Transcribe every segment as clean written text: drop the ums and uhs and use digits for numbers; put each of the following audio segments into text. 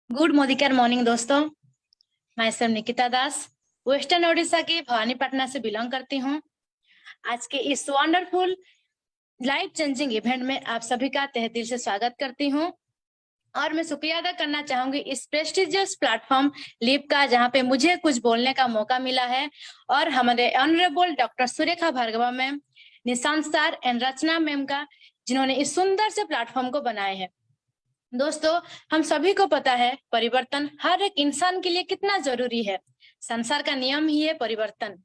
Good मोदिकर morning दोस्तों। मैं sir Nikita दास western Odisha के भवानीपटना से बिलोंग करती हूँ। आज के इस वंडरफुल लाइफ चेंजिंग इवेंट में आप सभी का तहे दिल से स्वागत करती हूँ और मैं शुक्रिया अदा करना चाहूंगी इस प्रेस्टिजियस प्लेटफॉर्म लिप का, जहाँ पे मुझे कुछ बोलने का मौका मिला है, और हमारे honourable doctor Surekha Bhargava ma'am, Nishant sir and Rachna ma'am का, जिन्होंने इस सुंदर से प्लेटफॉर्म को बनाए हैं। दोस्तों, हम सभी को पता है परिवर्तन हर एक इंसान के लिए कितना जरूरी है। संसार का नियम ही है परिवर्तन।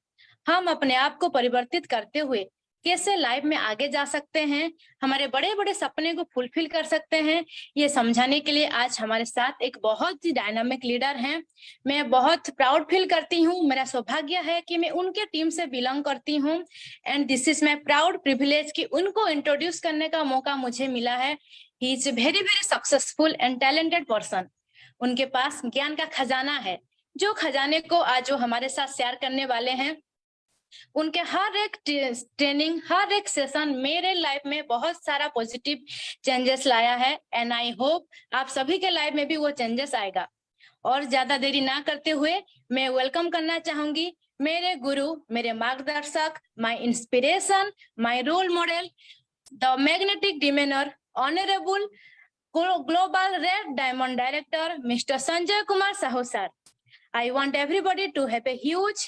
हम अपने आप को परिवर्तित करते हुए कैसे लाइफ में आगे जा सकते हैं, हमारे बड़े बड़े सपने को फुलफिल कर सकते हैं, ये समझाने के लिए आज हमारे साथ एक बहुत ही डायनामिक लीडर हैं। मैं बहुत प्राउड फील करती हूँ, मेरा सौभाग्य है कि मैं उनके टीम से बिलोंग करती हूँ and this is my proud privilege कि उनको इंट्रोड्यूस करने का मौका मुझे मिला है। He is very very successful and talented person. उनके पास ज्ञान का खजाना है, जो खजाने को आज वो हमारे साथ शेयर करने वाले हैं। उनके हर एक ट्रेनिंग, हर एक सेशन मेरे लाइफ में बहुत सारा पॉजिटिव चेंजेस लाया है एंड आई होप आप सभी के लाइफ में भी वो चेंजेस आएगा। और ज्यादा देरी ना करते हुए मैं वेलकम करना चाहूंगी मेरे गुरु, मेरे मार्गदर्शक, my inspiration, my role model, the magnetic demeanour, honourable global red diamond director mister Sanjay Kumar Sahu sir. I want everybody to have a huge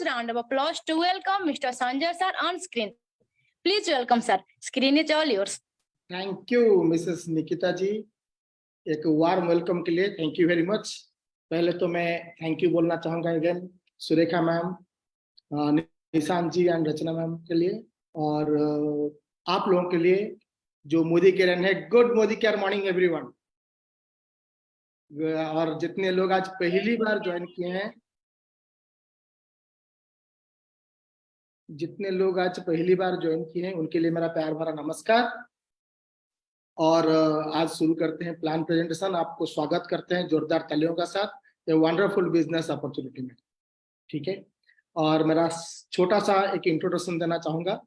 round of applause to welcome Mr. Sanjay sir on screen. Please welcome sir. Screen is all yours. Thank you Mrs Nikita ji, एक warm welcome के लिए thank you very much. पहले तो मैं thank you बोलना चाहूंगा again Surekha ma'am, Nishant ji and Rachna ma'am के लिए, और आप लोगों के लिए जो मोदी केयर है। Good Modicare morning everyone. और जितने लोग आज पहली बार ज्वाइन किए हैं, उनके लिए मेरा प्यार भरा नमस्कार। और आज शुरू करते हैं प्लान प्रेजेंटेशन। आपको स्वागत करते हैं जोरदार तालियों का साथ ये वंडरफुल बिजनेस अपॉर्चुनिटी में, ठीक है। और मेरा छोटा सा एक इंट्रोडक्शन देना चाहूंगा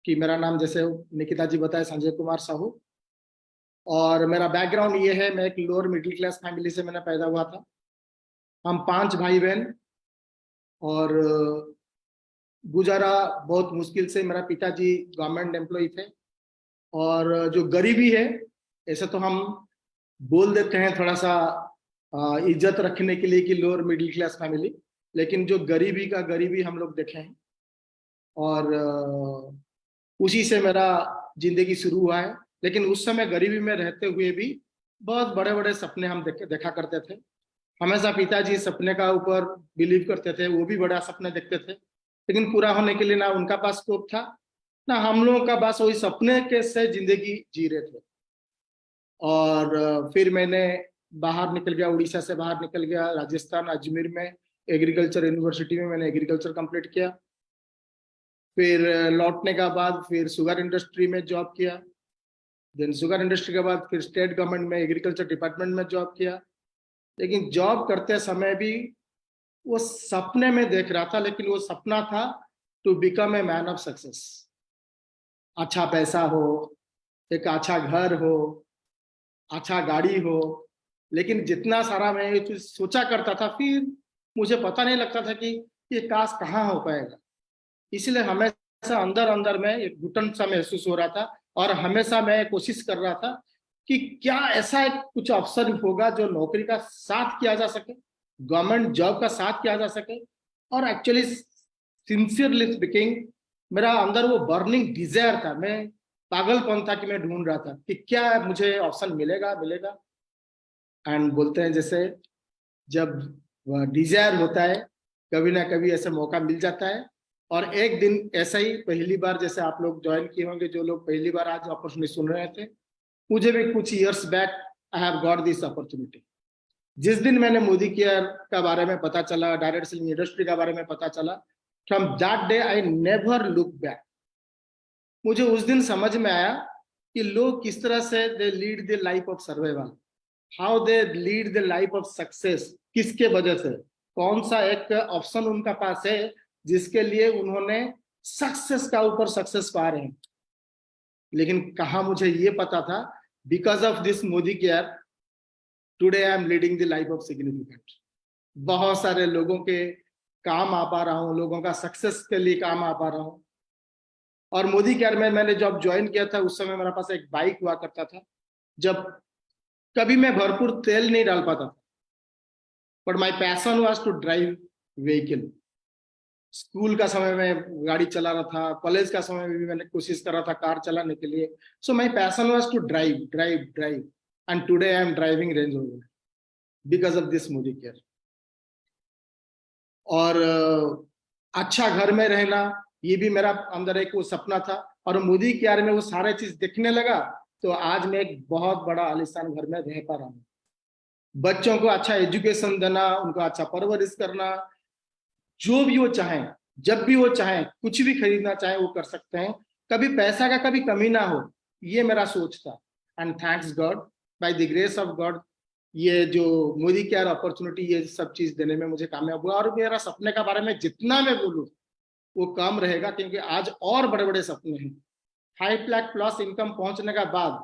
कि मेरा नाम, जैसे निकिता जी बताए, संजय कुमार साहू, और मेरा बैकग्राउंड ये है, मैं एक लोअर मिडिल क्लास फैमिली से मैंने पैदा हुआ था। हम 5 भाई बहन, और गुजारा बहुत मुश्किल से। मेरा पिताजी गवर्नमेंट एम्प्लॉय थे, और जो गरीबी है, ऐसे तो हम बोल देते हैं थोड़ा सा इज्जत रखने के लिए कि लोअर मिडिल क्लास फैमिली, लेकिन जो गरीबी हम लोग देखे हैं, और उसी से मेरा जिंदगी शुरू हुआ है। लेकिन उस समय गरीबी में रहते हुए भी बहुत बड़े बड़े सपने हम देखा करते थे। हमेशा पिताजी सपने का ऊपर बिलीव करते थे, वो भी बड़ा सपने देखते थे, लेकिन पूरा होने के लिए ना उनका पास स्कोप था, ना हम लोगों का पास वही सपने के से जिंदगी जी रहे थे। और फिर मैंने बाहर निकल गया, उड़ीसा से बाहर निकल गया, राजस्थान अजमेर में एग्रीकल्चर यूनिवर्सिटी में मैंने एग्रीकल्चर कंप्लीट किया। फिर लौटने का बाद फिर शुगर इंडस्ट्री में जॉब किया। देन शुगर इंडस्ट्री के बाद फिर स्टेट गवर्नमेंट में एग्रीकल्चर डिपार्टमेंट में जॉब किया। लेकिन जॉब करते समय भी वो सपने में देख रहा था, लेकिन वो सपना था to become a man of success. अच्छा पैसा हो, एक अच्छा घर हो, अच्छा गाड़ी हो, लेकिन जितना सारा मैं ये चीज सोचा करता था, फिर मुझे पता नहीं लगता था कि ये काश कहाँ हो पाएगा। इसलिए हमेशा अंदर अंदर में एक घुटन सा महसूस हो रहा था, और हमेशा मैं कोशिश कर रहा था कि क्या ऐसा एक कुछ अवसर होगा जो नौकरी का साथ किया जा सके, गवर्नमेंट जॉब का साथ किया जा सके। और एक्चुअली सिंसियरली स्पीकिंग, मेरा अंदर वो बर्निंग डिजायर था, मैं पागलपन था कि मैं ढूंढ रहा था कि क्या मुझे ऑप्शन मिलेगा। एंड बोलते हैं जैसे जब डिजायर होता है, कभी ना कभी ऐसा मौका मिल जाता है। और एक दिन ऐसा ही पहली बार, जैसे आप लोग ज्वाइन किए होंगे, जो लोग पहली बार आज अपॉर्चुनिटी सुन रहे थे, मुझे भी कुछ years back I have got this opportunity. जिस दिन मैंने मोदी केयर का बारे में पता चला, डायरेक्ट सेलिंग इंडस्ट्री का बारे में पता चला, from that day I never look back. मुझे उस दिन समझ में आया कि लोग किस तरह से they lead the life of survival, how they lead the life of success, किसके वजह से, कौन सा एक ऑप्शन उनका पास है जिसके लिए उन्होंने सक्सेस का ऊपर सक्सेस पा रहे हैं। लेकिन कहा मुझे ये पता था, because of this Modi care today I M leading the life of significant. बहुत सारे लोगों के काम आ पा रहा हूँ, लोगों का सक्सेस के लिए काम आ पा रहा हूँ। और मोदी केयर में मैंने जब ज्वाइन किया था उस समय मेरे पास एक बाइक हुआ करता था, जब कभी मैं भरपूर तेल नहीं डाल पाता था, but my passion was to drive vehicle. School का समय में गाड़ी चला रहा था, कॉलेज का समय में भी मैंने कोशिश कर रहा था कार चलाने के लिए। So my passion was to drive drive drive, and today I am driving Range Rover because of this Modi care. और अच्छा घर में रहना, ये भी मेरा अंदर एक वो सपना था, और मोदी केयर में वो सारे चीज देखने लगा तो आज मैं एक बहुत बड़ा आलीशान घर में रह पा रहा हूँ। बच्चों को अच्छा एजुकेशन देना, उनको अच्छा परवरिश करना, जो भी वो चाहें, जब भी वो चाहें, कुछ भी खरीदना चाहें वो कर सकते हैं, कभी पैसा का कभी कमी ना हो, ये मेरा सोच था। And thanks God, by the grace of God, ये जो मोदी केयर अपॉर्चुनिटी, ये सब चीज देने में मुझे कामयाब हुआ। और मेरा सपने के बारे में जितना मैं बोलूं वो कम रहेगा, क्योंकि आज और बड़े बड़े सपने हैं। 5 लाख प्लस इनकम पहुंचने का बाद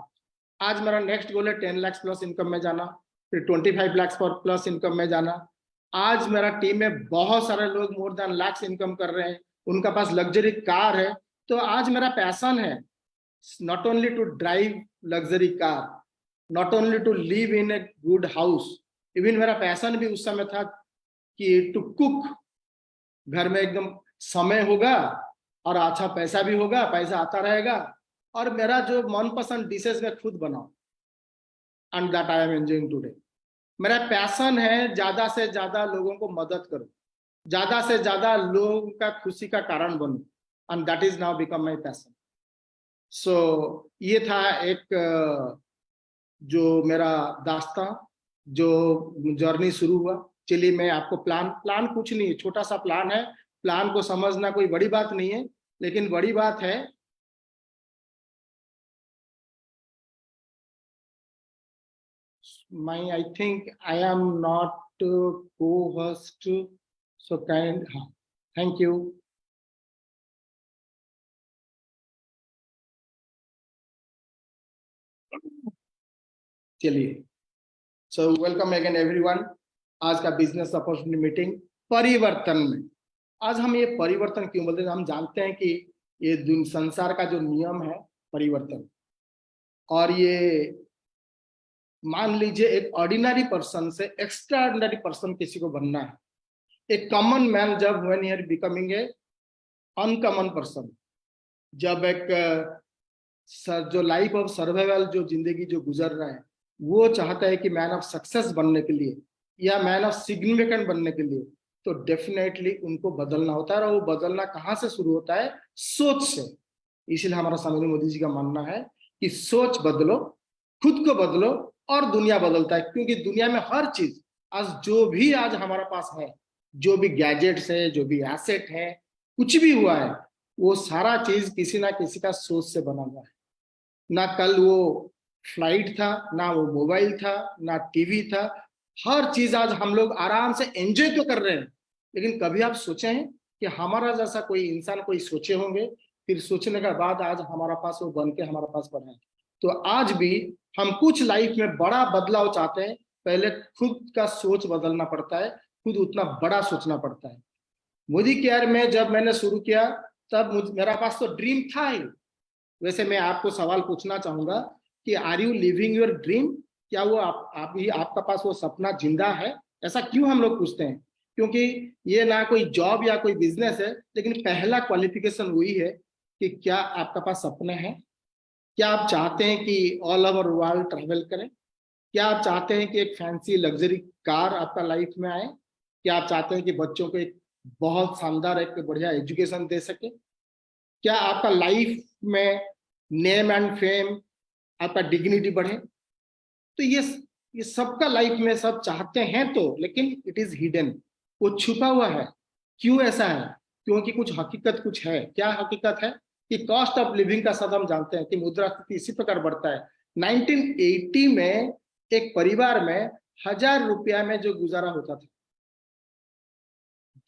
आज मेरा नेक्स्ट गोल है 10 लाख प्लस इनकम में जाना, फिर 25 लाख प्लस इनकम में जाना। आज मेरा टीम में बहुत सारे लोग मोर देन लाख इनकम कर रहे हैं, उनका पास लग्जरी कार है। तो आज मेरा पैशन है not only to drive luxury car, not only to live in a good house, even मेरा पैशन भी उस समय था कि टू कुक। घर में एकदम समय होगा और अच्छा पैसा भी होगा, पैसा आता रहेगा, और मेरा जो मनपसंद डिशेस मैं खुद बनाऊं, and that I am enjoying today. मेरा पैशन है ज्यादा से ज्यादा लोगों को मदद करूं, ज्यादा से ज्यादा लोगों का खुशी का कारण बनूं, and that is now become my passion. So ये था एक जो मेरा दास्तां, जो जर्नी शुरू हुआ। चलिए मैं आपको प्लान कुछ नहीं है, छोटा सा प्लान है। प्लान को समझना कोई बड़ी बात नहीं है, लेकिन बड़ी बात है I think I am not co-host, so kind. Thank you. चलिए, so welcome again everyone. आज का बिजनेस अपॉर्चुनिटी मीटिंग परिवर्तन में। आज हम ये परिवर्तन क्यों बोलते हैं? हम जानते हैं कि ये संसार का जो नियम है परिवर्तन, और ये मान लीजिए एक ऑर्डिनरी पर्सन से एक्स्ट्रा ऑर्डिनरी पर्सन किसी को बनना है, एक कॉमन मैन जब when you are becoming a uncommon person, जब एक जो लाइफ ऑफ सर्वाइवल जो जिंदगी जो गुजर रहा है, वो चाहता है कि मैन ऑफ सक्सेस बनने के लिए या मैन ऑफ सिग्निफिकेंट बनने के लिए, तो डेफिनेटली उनको बदलना होता है। और वो बदलना कहाँ से शुरू होता है? सोच से। इसलिए हमारा सामने मोदी जी का मानना है कि सोच बदलो, खुद को बदलो और दुनिया बदलता है। क्योंकि दुनिया में हर चीज आज जो भी आज हमारे पास है, जो भी गैजेट्स है, जो भी एसेट है, कुछ भी हुआ है, वो सारा चीज किसी ना किसी का सोच से बना हुआ है। ना कल वो फ्लाइट था, ना वो मोबाइल था, ना टीवी था, हर चीज आज हम लोग आराम से एंजॉय तो कर रहे हैं, लेकिन कभी आप सोचे हैं कि हमारा जैसा कोई इंसान कोई सोचे होंगे, फिर सोचने के बाद आज हमारा पास वो बन के हमारे पास पड़ा है। तो आज भी हम कुछ लाइफ में बड़ा बदलाव चाहते हैं, पहले खुद का सोच बदलना पड़ता है, खुद उतना बड़ा सोचना पड़ता है। मोदी केयर में जब मैंने शुरू किया तब मेरा पास तो ड्रीम था ही। वैसे मैं आपको सवाल पूछना चाहूंगा कि are you living your dream? क्या वो आपका पास वो सपना जिंदा है? ऐसा क्यों हम लोग पूछते हैं? क्योंकि ये ना कोई जॉब या कोई बिजनेस है, लेकिन पहला क्वालिफिकेशन वही है कि क्या आपका पास सपने हैं? क्या आप चाहते हैं कि ऑल ओवर वर्ल्ड ट्रैवल करें? क्या आप चाहते हैं कि एक फैंसी लग्जरी कार आपका लाइफ में आए? क्या आप चाहते हैं कि बच्चों को एक बहुत शानदार एक बढ़िया एजुकेशन दे सके? क्या आपका लाइफ में नेम एंड फेम, आपका डिग्निटी बढ़े? तो ये सबका लाइफ में सब चाहते हैं तो, लेकिन इट इज हिडन, वो छुपा हुआ है। क्यों ऐसा है? क्योंकि कुछ हकीकत कुछ है। क्या हकीकत है? कि कॉस्ट ऑफ लिविंग का सब हम जानते हैं कि मुद्रास्फीति इसी प्रकार बढ़ता है। 1980 में एक परिवार में 1000 रुपया में जो गुजारा होता था,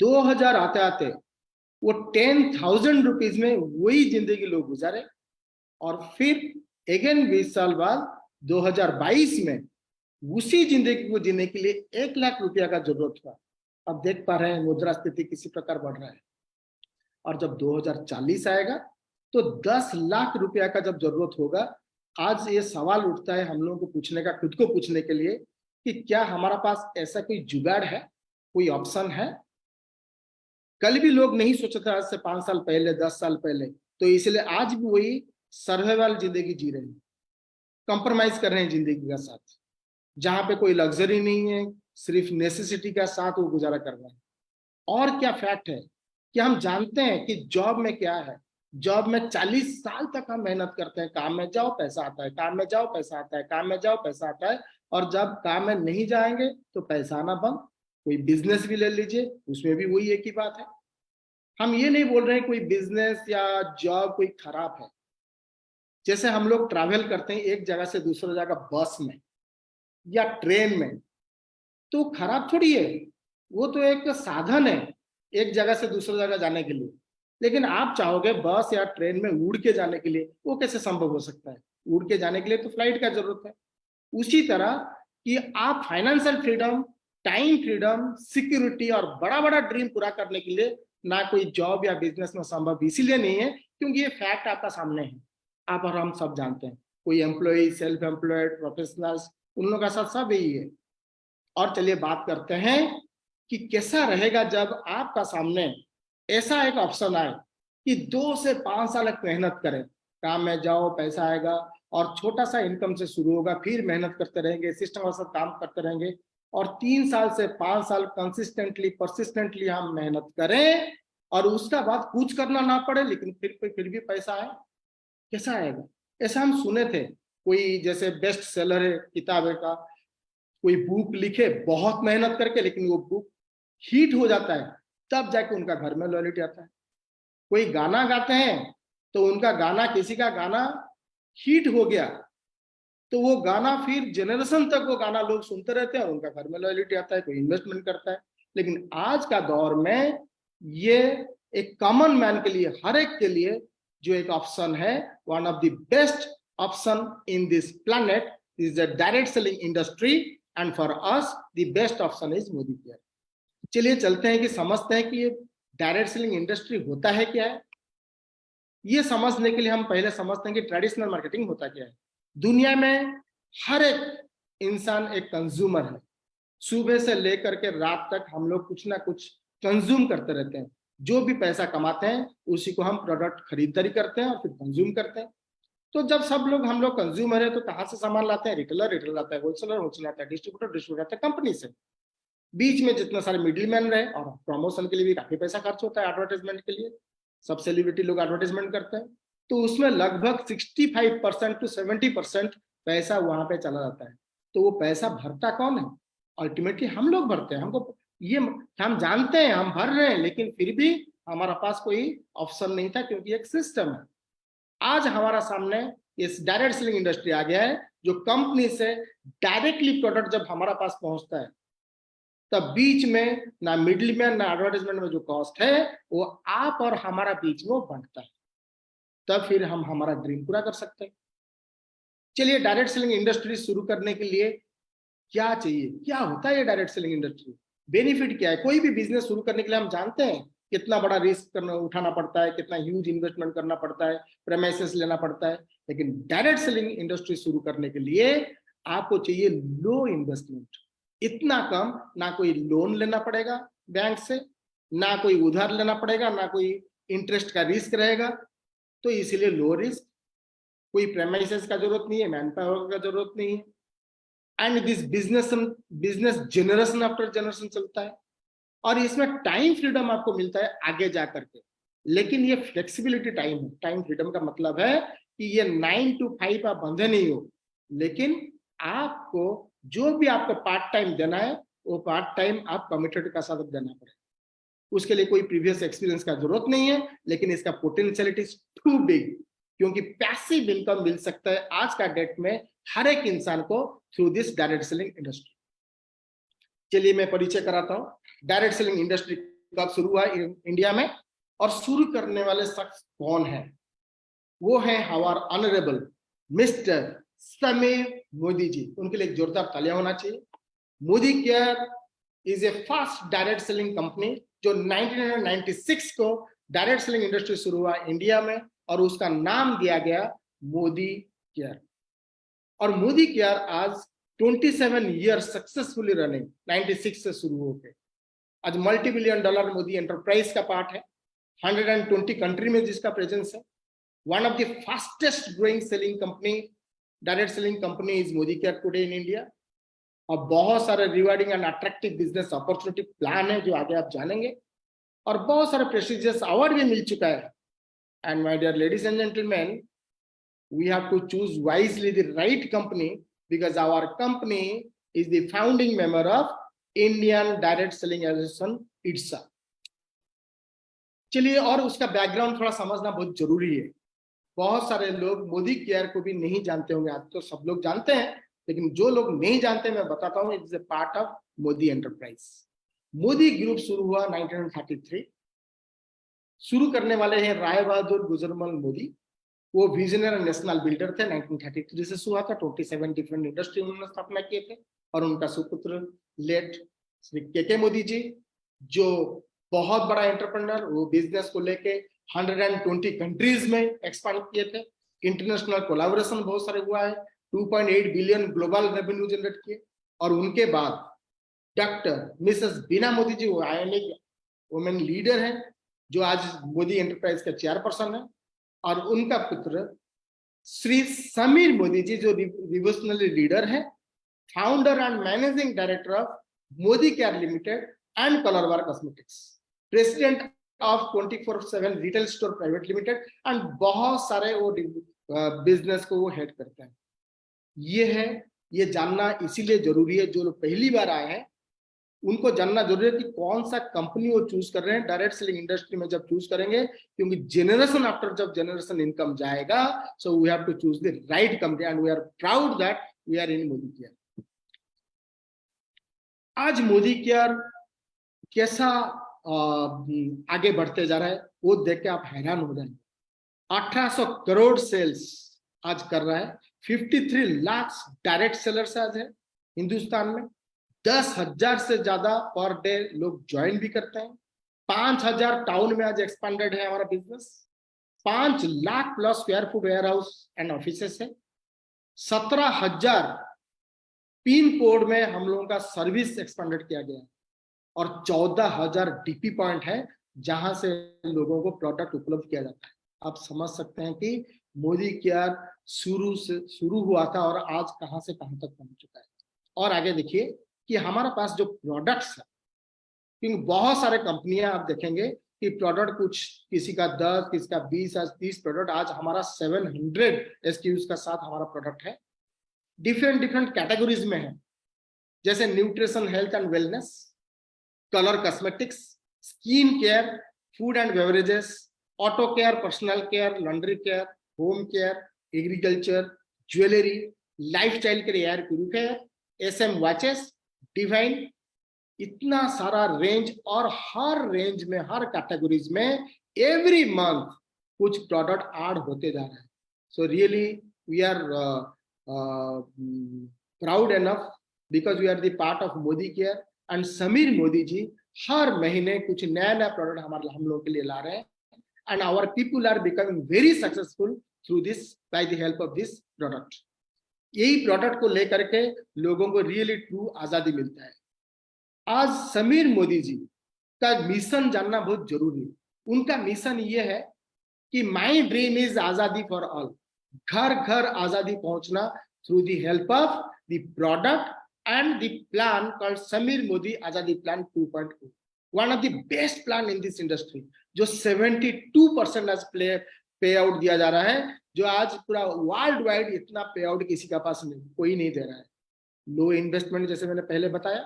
2000 आते आते वो 10,000 रुपीज में वही जिंदगी लोग गुजारे। और फिर अगेन 20 साल बाद 2022 में उसी जिंदगी को जीने के लिए 1 लाख रुपया का जरूरत हुआ। अब देख पा रहे हैं मुद्रास्फीति किसी प्रकार बढ़ रहा है, और जब 2040 आएगा तो 10 लाख रुपया का जब जरूरत होगा। आज ये सवाल उठता है हम लोगों को पूछने का, खुद को पूछने के लिए, कि क्या हमारा पास ऐसा कोई जुगाड़ है, कोई ऑप्शन है? कल भी लोग नहीं सोचे थे, आज से 5 साल पहले, 10 साल पहले, तो इसलिए आज भी वही सर्वाइवल जिंदगी जी रहे हैं, कंप्रोमाइज कर रहे हैं जिंदगी का साथ, जहां पे कोई लग्जरी नहीं है, सिर्फ नेसेसिटी का साथ वो गुजारा कर रहे हैं। और क्या फैक्ट है कि हम जानते हैं कि जॉब में क्या है, जॉब में 40 साल तक हम मेहनत करते हैं, काम में जाओ पैसा आता है, काम में जाओ पैसा आता है, काम में जाओ पैसा आता है, और जब काम में नहीं जाएंगे तो पैसा आना बंद। कोई बिजनेस भी ले लीजिए, उसमें भी वही एक ही बात है। हम ये नहीं बोल रहे हैं कोई बिजनेस या जॉब कोई खराब है। जैसे हम लोग ट्रैवल करते हैं एक जगह से दूसरी जगह बस में या ट्रेन में, तो खराब थोड़ी है, वो तो एक साधन है एक जगह से दूसरी जगह जाने के लिए। लेकिन आप चाहोगे बस या ट्रेन में उड़ के जाने के लिए, वो कैसे संभव हो सकता है? उड़ के जाने के लिए तो फ्लाइट का जरूरत है। उसी तरह कि आप financial freedom, time freedom, security और बड़ा बड़ा ड्रीम पूरा करने के लिए ना कोई जॉब या बिजनेस में संभव इसीलिए नहीं है क्योंकि ये फैक्ट आपका सामने है, आप और हम सब जानते हैं। कोई एम्प्लॉय, सेल्फ एम्प्लॉयड, प्रोफेशनल्स, उन लोगों का साथ सब यही है। और चलिए बात करते हैं कि कैसा रहेगा जब आपका सामने ऐसा एक ऑप्शन आए कि 2 से 5 साल मेहनत करें, काम में जाओ पैसा आएगा, और छोटा सा इनकम से शुरू होगा, फिर मेहनत करते रहेंगे, सिस्टम के साथ काम करते रहेंगे, और 3 साल से 5 साल कंसिस्टेंटली, परसिस्टेंटली हम मेहनत करें, और उसका बाद कुछ करना ना पड़े, लेकिन फिर भी पैसा आए। कैसा आएगा? ऐसा हम सुने थे, कोई जैसे बेस्ट सेलर है किताब का, कोई बुक लिखे बहुत मेहनत करके, लेकिन वो बुक हिट हो जाता है, तब जाके उनका घर में लॉयल्टी आता है। कोई गाना गाते हैं तो उनका गाना, किसी का गाना हिट हो गया तो वो गाना फिर जनरेशन तक वो गाना लोग सुनते रहते हैं और उनका घर में लॉयल्टी आता है, कोई इन्वेस्टमेंट करता है। लेकिन आज का दौर में ये एक कॉमन मैन के लिए, हर एक के लिए जो एक ऑप्शन है, one of the best option in this planet is the direct selling industry, and for us the best option is Modi care. चलिए चलते हैं कि समझते हैं कि ये डायरेक्ट सेलिंग इंडस्ट्री होता है क्या है। ये समझने के लिए हम पहले समझते हैं कि ट्रेडिशनल मार्केटिंग होता क्या है। दुनिया में हर एक इंसान एक कंज्यूमर है। सुबह से लेकर के रात तक हम लोग कुछ ना कुछ कंज्यूम करते रहते हैं। जो भी पैसा कमाते हैं उसी को हम प्रोडक्ट खरीदारी करते हैं और फिर कंज्यूम करते हैं। तो जब सब लोग, हम लोग कंज्यूमर है, तो कहाँ से सामान लाते हैं? रिटेलर आता है, होलसेलर आता है, डिस्ट्रीब्यूटर आता है, कंपनी से। बीच में जितना सारे मिडिल मैन रहे, और प्रमोशन के लिए भी काफी पैसा खर्च होता है, एडवर्टाइजमेंट के लिए सब सेलिब्रिटी लोग एडवर्टाइजमेंट करते हैं, तो उसमें लगभग 65% to 70% पैसा वहां पे चला जाता है। तो वो पैसा भरता कौन है? अल्टीमेटली हम लोग भरते हैं। हमको ये हम जानते हैं हम भर रहे हैं, लेकिन फिर भी हमारा पास कोई ऑप्शन नहीं था क्योंकि एक सिस्टम है। आज हमारा सामने इस डायरेक्ट सेलिंग इंडस्ट्री आ गया है, जो कंपनी से डायरेक्टली प्रोडक्ट जब हमारा पास पहुंचता है, तब बीच में ना मिडिल मैन, ना एडवर्टाइजमेंट में जो कॉस्ट है वो आप और हमारा बीच में बनता है। तब फिर हम हमारा ड्रीम पूरा कर सकते हैं। चलिए, डायरेक्ट सेलिंग इंडस्ट्री शुरू करने के लिए क्या चाहिए, क्या होता है ये डायरेक्ट सेलिंग इंडस्ट्री, बेनिफिट क्या है? कोई भी बिजनेस शुरू करने के लिए हम जानते हैं कितना बड़ा रिस्क करना, उठाना पड़ता है, कितना ह्यूज इन्वेस्टमेंट करना पड़ता है, प्रेमाइसेस लेना पड़ता है। लेकिन डायरेक्ट सेलिंग इंडस्ट्री शुरू करने के लिए आपको चाहिए लो इन्वेस्टमेंट, इतना कम, ना कोई लोन लेना पड़ेगा बैंक से, ना कोई उधार लेना पड़ेगा, ना कोई इंटरेस्ट का रिस्क रहेगा। तो इसीलिए लो रिस्क, कोई प्रेमाइसेस का जरूरत नहीं है, मैन पावर का जरूरत नहीं है, and this business generation after generation चलता है, और इसमें टाइम फ्रीडम आपको मिलता है आगे जा करके। लेकिन ये फ्लेक्सिबिलिटी टाइम है। टाइम फ्रीडम का मतलब है कि ये 9 to 5 आप बंधे नहीं हो, लेकिन आपको जो भी आपको पार्ट टाइम देना है वो पार्ट टाइम आप कमिटेड का साथ देना पड़ेगा। उसके लिए कोई प्रीवियस एक्सपीरियंस का जरूरत नहीं है, लेकिन इसका पोटेंशियलिटी इज टू बिग, क्योंकि पैसिव इनकम मिल सकता है आज का डेट में हर एक इंसान को through this direct selling industry. चलिए मैं परिचय कराता हूं डायरेक्ट सेलिंग इंडस्ट्री कब शुरू हुआ इंडिया में, और शुरू करने वाले शख्स कौन है। वो है हमार ऑनरेबल मिस्टर समीर मोदी जी, उनके लिए जोरदार तालियां होना चाहिए। Modi care is a first direct selling company जो 1996 को डायरेक्ट सेलिंग इंडस्ट्री शुरू हुआ इंडिया में, और उसका नाम दिया गया मोदी केयर। और मोदी केयर आज 27 ईयर्स सक्सेसफुली रनिंग, 96 से शुरू होकर आज $multi billion मोदी एंटरप्राइज का पार्ट है, 120 कंट्री में जिसका प्रेजेंस है। One of the fastest growing selling company, direct selling company is Modi care today in India. और बहुत सारे rewarding and attractive business opportunity plan है जो आगे आप जानेंगे, और बहुत सारे प्रेस्टिजियस अवार्ड भी मिल चुका है। And my dear ladies and gentleman, we have to choose wisely the right company, because our company is the founding member of Indian Direct Selling Association IDSA। चलिए, और उसका बैकग्राउंड थोड़ा समझना बहुत जरूरी है। बहुत सारे लोग मोदी केयर को भी नहीं जानते होंगे, आज तो सब लोग जानते हैं, लेकिन जो लोग नहीं जानते मैं बताता हूँ, it's a part of Modi enterprise. Modi group शुरू हुआ 1933। शुरू करने वाले हैं राय बहादुर गुजरमल मोदी। वो विजनरी नेशनल बिल्डर थे। 1933 से शुरू हुआ था। 27 डिफरेंट इंडस्ट्री उन्होंने स्थापना किए थे। और उनका सुपुत्र लेट श्री के मोदी जी, जो बहुत बड़ा एंटरप्रेन्योर, वो बिजनेस को लेके 120 कंट्रीज में एक्सपांड किए थे। इंटरनेशनल कोलैबोरेशन बहुत सारे हुआ है। 2.8 बिलियन ग्लोबल रेवेन्यू जनरेट किए। और उनके बाद डॉक्टर मिसेस बीना मोदी जी, वो आयोनिक वुमेन लीडर है, जो आज मोदी एंटरप्राइज का चेयरपर्सन है। और उनका पुत्र श्री समीर मोदी जी, जो रिवोल्यूशनरी लीडर है, founder and managing director of Modi Care limited and Colorbar cosmetics, president of 24/7 retail store private limited, and बहुत सारे वो बिजनेस को वो हेड करते हैं। ये जानना इसीलिए जरूरी है, जो लोग पहली बार आए हैं उनको जानना जरूरी है कि कौन सा कंपनी वो चूज कर रहे हैं डायरेक्ट सेलिंग इंडस्ट्री में जब चूज करेंगे, क्योंकि जनरेशन आफ्टर जब जनरेशन इनकम जाएगा, so we have to choose the right company, and we are proud that we are in Modicare. आज मोदी केयर कैसा आगे बढ़ते जा रहा है वो देख के आप हैरान हो जाएंगे। 1800 करोड़ सेल्स आज कर रहा है। 53 लाख डायरेक्ट सेलर्स आज है हिंदुस्तान में। 10,000 से ज्यादा पर डे लोग ज्वाइन भी करते हैं। 5,000 टाउन में आज एक्सपांडेड है हमारा business. 5 lakh plus square foot warehouse and offices है। 17,000 पिन कोड में हम लोगों का सर्विस एक्सपांडेड किया गया है। और 14,000 डीपी पॉइंट है जहां से लोगों को प्रोडक्ट उपलब्ध किया जाता है। आप समझ सकते हैं कि मोदी केयर शुरू हुआ था और आज कहां से कहां तक पहुंच चुका है। और आगे देखिए कि हमारे पास जो प्रोडक्ट्स है, क्योंकि बहुत सारे कंपनियां आप देखेंगे कि प्रोडक्ट कुछ किसी का 10, किसी का 20, आज 30 प्रोडक्ट। आज हमारा 700 SKUs का साथ हमारा प्रोडक्ट है। डिफरेंट कैटेगरीज में है, जैसे nutrition, health and wellness, colour cosmetics, skin care, food and beverages, auto care, personal care, laundry care, home care, agriculture, jewellery, lifestyle के लिए air purifier, SM watches, divine, इतना सारा रेंज। और हर रेंज में, हर कैटेगरीज में एवरी मंथ कुछ प्रोडक्ट ऐड होते जा रहे हैं। So really we are proud enough because we are the part of Modi care. And Sameer Modi जी हर महीने कुछ नया प्रोडक्ट हम लोगों के लिए ला रहे हैं। And our people are becoming very successful through this, by the help of this product. यही प्रोडक्ट को लेकर के लोगों को रियली ट्रू आजादी मिलता है। आज समीर मोदी जी का मिशन जानना बहुत जरूरी है। उनका मिशन ये है कि माई ड्रीम इज आजादी फॉर ऑल, घर घर आजादी पहुंचना through the help of the product and the plan called Samir Modi Azadi Plan 2.0, one of the best plan in this industry, जो 72% आज पे आउट दिया जा रहा है, जो आज पूरा वर्ल्ड वाइड इतना पे आउट किसी का पास नहीं, कोई नहीं दे रहा है। लो इन्वेस्टमेंट, जैसे मैंने पहले बताया,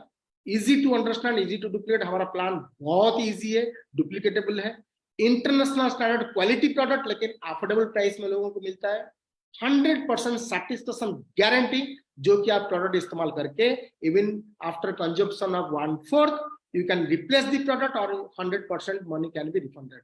easy to understand, easy to duplicate. हमारा प्लान बहुत इजी है, डुप्लीकेटेबल है। इंटरनेशनल स्टैंडर्ड क्वालिटी प्रोडक्ट, लेकिन अफोर्डेबल प्राइस में लोगों को मिलता है। 100% सैटिस्फैक्शन गारंटी, जो कि आप प्रोडक्ट इस्तेमाल करके even after consumption of 1/4 you can replace the product और 100% मनी कैन बी रिफंडेड।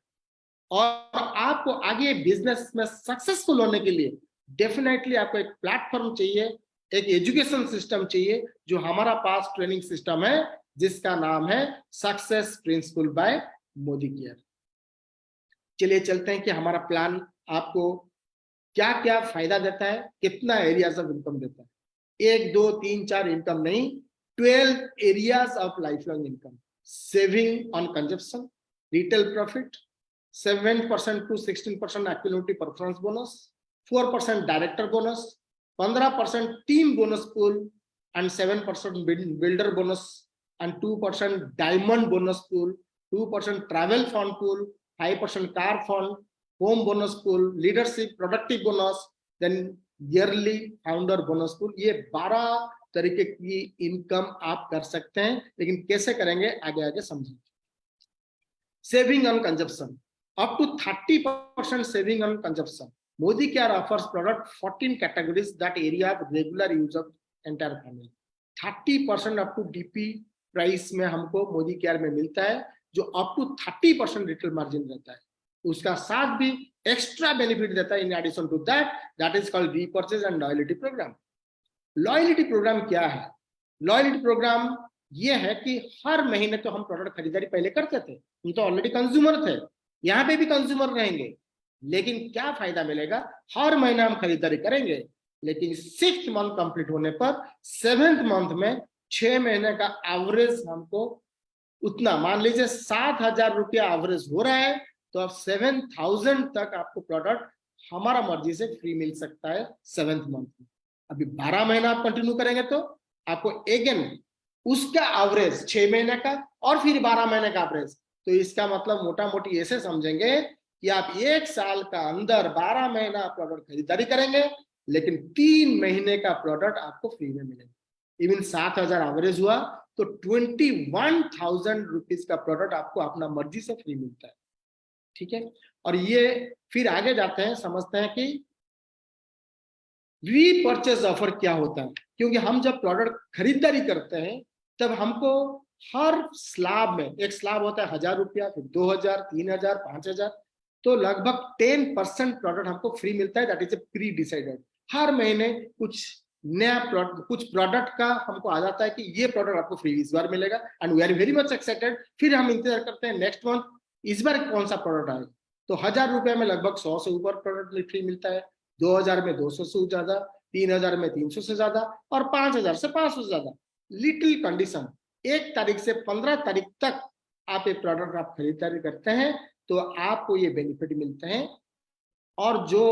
और आपको आगे बिजनेस में सक्सेसफुल होने के लिए डेफिनेटली आपको एक प्लेटफॉर्म चाहिए, एक एजुकेशन सिस्टम चाहिए, जो हमारा पास ट्रेनिंग सिस्टम है जिसका नाम है success principal bye Modi care. चलिए चलते हैं कि हमारा प्लान आपको क्या क्या फायदा देता है, कितना एरियाज ऑफ इनकम देता है। 1 2 3 4 इनकम नहीं, 12 areas of life long income. Saving on consumption, retail profit, 7% to 16% activity performance bonus, 4% director bonus, 15% team bonus pool and 7% builder bonus and 2% diamond bonus pool, 2% travel fund pool, 5% car fund, home bonus pool, leadership productive bonus, then yearly founder bonus pool. ये 12 तरीके की income आप कर सकते हैं, लेकिन कैसे करेंगे आगे आगे समझेंगे। Saving on consumption, up to 30% saving on consumption. Modi Care offers product 14 categories that area of regular use of entire family. 30% up to DP price में हमको मोदी केयर में मिलता है, जो अप टू 30% रिटेल मार्जिन रहता है। उसका साथ भी एक्स्ट्रा बेनिफिट देता है in addition to that, that is called repurchase and loyalty programme. Loyalty programme क्या है? लॉयल्टी प्रोग्राम ये है कि हर महीने तो हम प्रोडक्ट खरीदारी पहले करते थे, हम तो ऑलरेडी कंज्यूमर थे, यहाँ पे भी कंज्यूमर रहेंगे, लेकिन क्या फायदा मिलेगा? हर महीना हम खरीदारी करेंगे, लेकिन 6th मंथ कंप्लीट होने पर 7th मंथ में 6 महीने का एवरेज हमको उतना, मान लीजिए 7,000 रुपया एवरेज हो रहा है, तो अब 7,000 तक आपको प्रोडक्ट हमारा मर्जी से फ्री मिल सकता है 7th मंथ में। अभी 12 महीना आप कंटिन्यू करेंगे तो आपको अगेन उसका एवरेज 6 महीने का और फिर 12 महीने का एवरेज, तो इसका मतलब मोटा मोटी ऐसे समझेंगे कि आप 1 साल का अंदर 12 महीना प्रोडक्ट खरीदारी करेंगे, लेकिन 3 महीने का प्रोडक्ट आपको फ्री में मिलेगा। इवन 7,000 एवरेज हुआ तो 21,000 रुपीज का प्रोडक्ट आपको अपना मर्जी से फ्री मिलता है। ठीक है, और ये फिर आगे जाते हैं, समझते हैं कि रीपर्चेज ऑफर क्या होता है। क्योंकि हम जब प्रोडक्ट खरीदारी करते हैं तब हमको हर स्लैब में, एक स्लैब होता है 1,000 रुपया, फिर 2,000, 3,000, 5,000, तो लगभग 10% प्रोडक्ट हमको फ्री मिलता है। That is a pre decided. हर महीने कुछ नया कुछ प्रोडक्ट का हमको आ जाता है कि ये प्रोडक्ट आपको फ्री इस बार मिलेगा, and we are very much excited. फिर हम इंतजार करते हैं नेक्स्ट मंथ इस बार कौन सा प्रोडक्ट आएगा। तो 1,000 रुपए में लगभग 100 से ऊपर प्रोडक्ट फ्री मिलता है, 2,000 में 200 से ज्यादा, 3,000 में 300 से ज्यादा, और 5,000 से 500 से ज्यादा। लिटिल कंडीशन, 1 तारीख से 15 तारीख तक आप एक प्रोडक्ट आप खरीदारी करते हैं तो आपको ये बेनिफिट मिलते हैं। और जो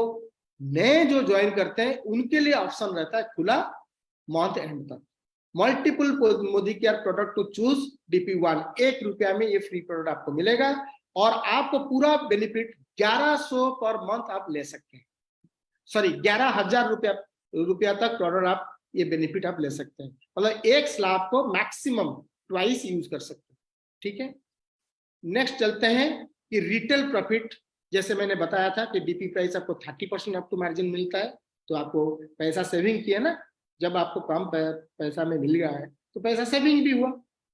नए जो ज्वाइन करते हैं उनके लिए ऑप्शन रहता है खुला मंथ एंड तक। Multiple Modicare product to choose DP1, 1 रुपया में ये फ्री प्रोडक्ट आपको मिलेगा, और आपको पूरा बेनिफिट 1100 पर मंथ आप ले सकते हैं। सॉरी, 11,000 रुपया तक प्रोडक्ट आप ये बेनिफिट आप ले सकते हैं। मतलब एक स्लैब को मैक्सिमम ट्वाइस यूज कर सकते हैं। ठीक है, नेक्स्ट चलते हैं कि रिटेल प्रॉफिट। जैसे मैंने बताया था कि डीपी प्राइस आपको 30% अप टू मार्जिन मिलता है, तो आपको पैसा सेविंग किया ना, जब आपको कम पैसा में मिल गया है तो पैसा सेविंग भी हुआ।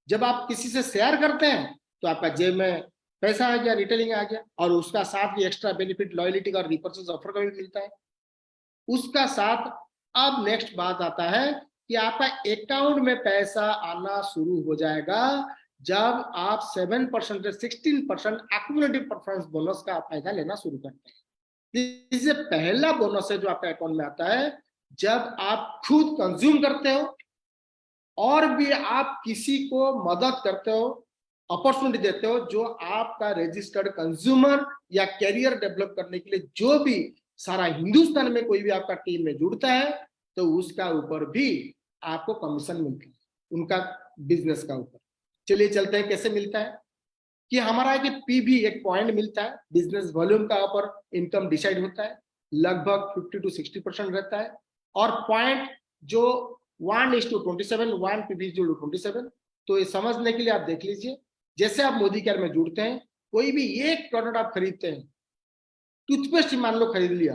जब आप किसी से शेयर करते हैं तो आपका जेब में पैसा आ गया, रिटेलिंग आ गया, और उसका साथ भी एक्स्ट्रा बेनिफिट लॉयल्टी का और रिपर्चेज ऑफर का भी मिलता है। उसका साथ अब नेक्स्ट बात आता है कि आपका अकाउंट में पैसा आना शुरू हो जाएगा जब आप 7% से 16% एक्युमुलेटिव परफॉर्मेंस बोनस का फायदा लेना शुरू करते हैं। इससे पहला बोनस है जो आपका अकाउंट में आता है जब आप खुद कंज्यूम करते हो और भी आप किसी को मदद करते हो, अपॉर्चुनिटी देते हो, जो आपका रजिस्टर्ड कंज्यूमर या कैरियर डेवलप करने के लिए जो भी सारा हिंदुस्तान में कोई भी आपका टीम में जुड़ता है तो उसका ऊपर भी आपको कमीशन मिलता है, उनका बिजनेस का ऊपर। चलिए चलते हैं कैसे मिलता है कि हमारा एक पीवी, एक पॉइंट मिलता है, बिजनेस वॉल्यूम का ऊपर इनकम डिसाइड होता है, लगभग 50 to 60% रहता है, और पॉइंट जो 1:27, 1 पीवी 27। तो ये समझने के लिए आप देख लीजिए, जैसे आप मोदी केयर में जुड़ते हैं, कोई भी एक प्रोडक्ट आप खरीदते हैं, टूथपेस्ट मान लो खरीद लिया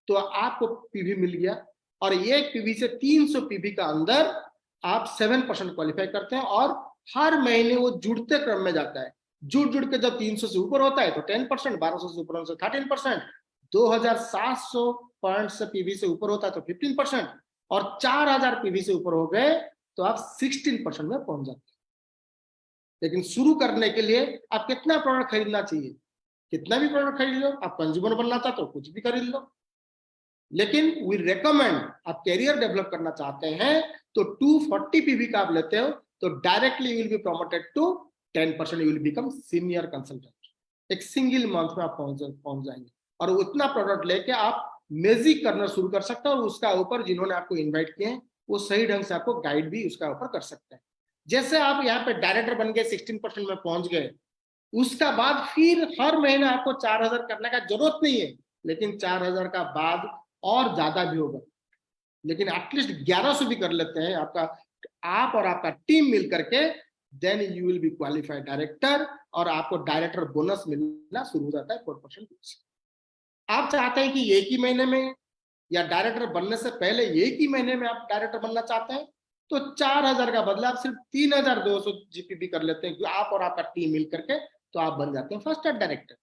तो आपको पीवी मिल गया, और एक पीवी से 300 पीवी का अंदर आप 7% क्वालिफाई करते हैं, और हर महीने वो जुड़ते क्रम में जाता है। जुड़ के जब 300 से ऊपर होता है तो 10%, 1200 से ऊपर 13%, 2700 पॉइंट्स पीवी से ऊपर होता है तो 15%, और 4000 पीवी से ऊपर हो गए तो आप 16% में पहुंच जाते हैं। लेकिन शुरू करने के लिए आप कितना प्रोडक्ट खरीदना चाहिए? कितना भी प्रोडक्ट खरीद लो, आप कंज्यूमर बनना चाहते हो कुछ भी खरीद लो, लेकिन वी रेकमेंड आप कैरियर डेवलप करना चाहते हैं तो 240 पीवी का आप लेते हो तो directly you will be promoted to 10%, you will become senior consultant. एक सिंगल मंथ में आप पहुंच जाएंगे और उतना प्रोडक्ट लेके आप मैजिक करना शुरू कर सकते हैं, और उसका ऊपर जिन्होंने आपको इन्वाइट किए वो सही ढंग से आपको गाइड भी उसका ऊपर कर सकते हैं। जैसे आप यहाँ पे डायरेक्टर बन गए 16% में पहुंच गए, उसका बाद फिर हर महीने आपको 4000 करने का जरूरत नहीं है, लेकिन 4000 का बाद और ज्यादा भी होगा, लेकिन एटलीस्ट 1100 भी कर लेते हैं आपका, आप और आपका टीम मिल करके, then you will be qualified director, और आपको डायरेक्टर बोनस मिलना शुरू हो जाता है 4%। आप चाहते हैं कि एक ही महीने में या डायरेक्टर बनने से पहले एक ही महीने में आप डायरेक्टर बनना चाहते हैं तो 4000 का बदला आप सिर्फ 3200 जीपीपी कर लेते हैं, आप और आपका टीम मिल करके, तो आप बन जाते हैं फर्स्ट डायरेक्टर।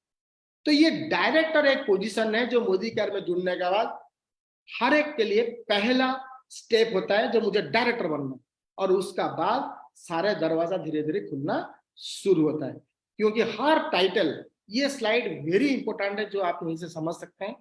तो ये डायरेक्टर एक पोजीशन है जो मोदी केयर में जुड़ने के बाद हर एक के लिए पहला स्टेप होता है, जो मुझे डायरेक्टर बनना, और उसका बाद सारे दरवाजा धीरे धीरे खुलना शुरू होता है। क्योंकि हर टाइटल, ये स्लाइड वेरी इंपॉर्टेंट है जो आप यहीं से समझ सकते हैं।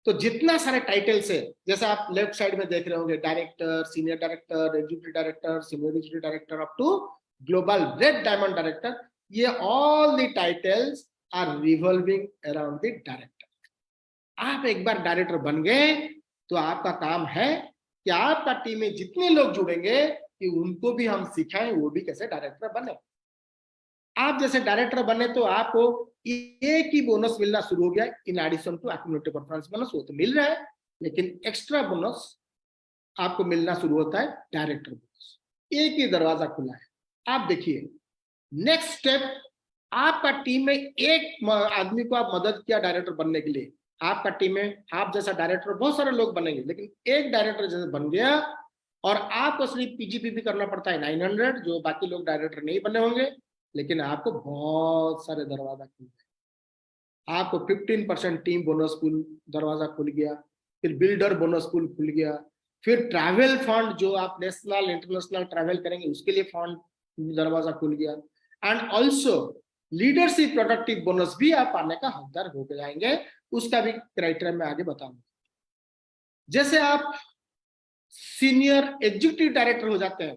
तो जितना सारे टाइटल्स है, जैसे आप लेफ्ट साइड में देख रहे होंगे, director, senior director, executive director, senior executive director up to global red diamond director, ये all the titles are revolving around the director. आप एक बार डायरेक्टर बन गए तो आपका काम है कि आपका टीम में जितने लोग जुड़ेंगे कि उनको भी हम सिखाएं वो भी कैसे डायरेक्टर बने। आप जैसे डायरेक्टर बने तो आपको एक ही बोनस मिलना शुरू हो गया, in addition to accumulative performance bonus, वो तो मिल रहा है, लेकिन एक्स्ट्रा बोनस आपको मिलना शुरू होता है डायरेक्टर बोनस। एक ही दरवाजा खुला है। आप देखिए नेक्स्ट स्टेप, आपका टीम में एक आदमी को आप मदद किया डायरेक्टर बनने के लिए, आपका टीम में आप जैसा डायरेक्टर बहुत सारे लोग बनेंगे, लेकिन एक डायरेक्टर जैसे बन गया और आपको सिर्फ पीजीपीपी करना पड़ता है 900, जो बाकी लोग डायरेक्टर नहीं बने होंगे, लेकिन आपको बहुत सारे दरवाजा खुल गए। आपको 15% टीम बोनस पूल दरवाजा खुल गया, फिर बिल्डर बोनस पूल खुल गया, फिर ट्रैवल फंड जो आप नेशनल इंटरनेशनल ट्रैवल करेंगे उसके लिए फंड दरवाजा खुल गया, and also leadership productive bonus भी आप पाने का हकदार हो जाएंगे। उसका भी क्राइटेरिया मैं आगे बताऊंगा। जैसे आप सीनियर एग्जीक्यूटिव डायरेक्टर हो जाते हैं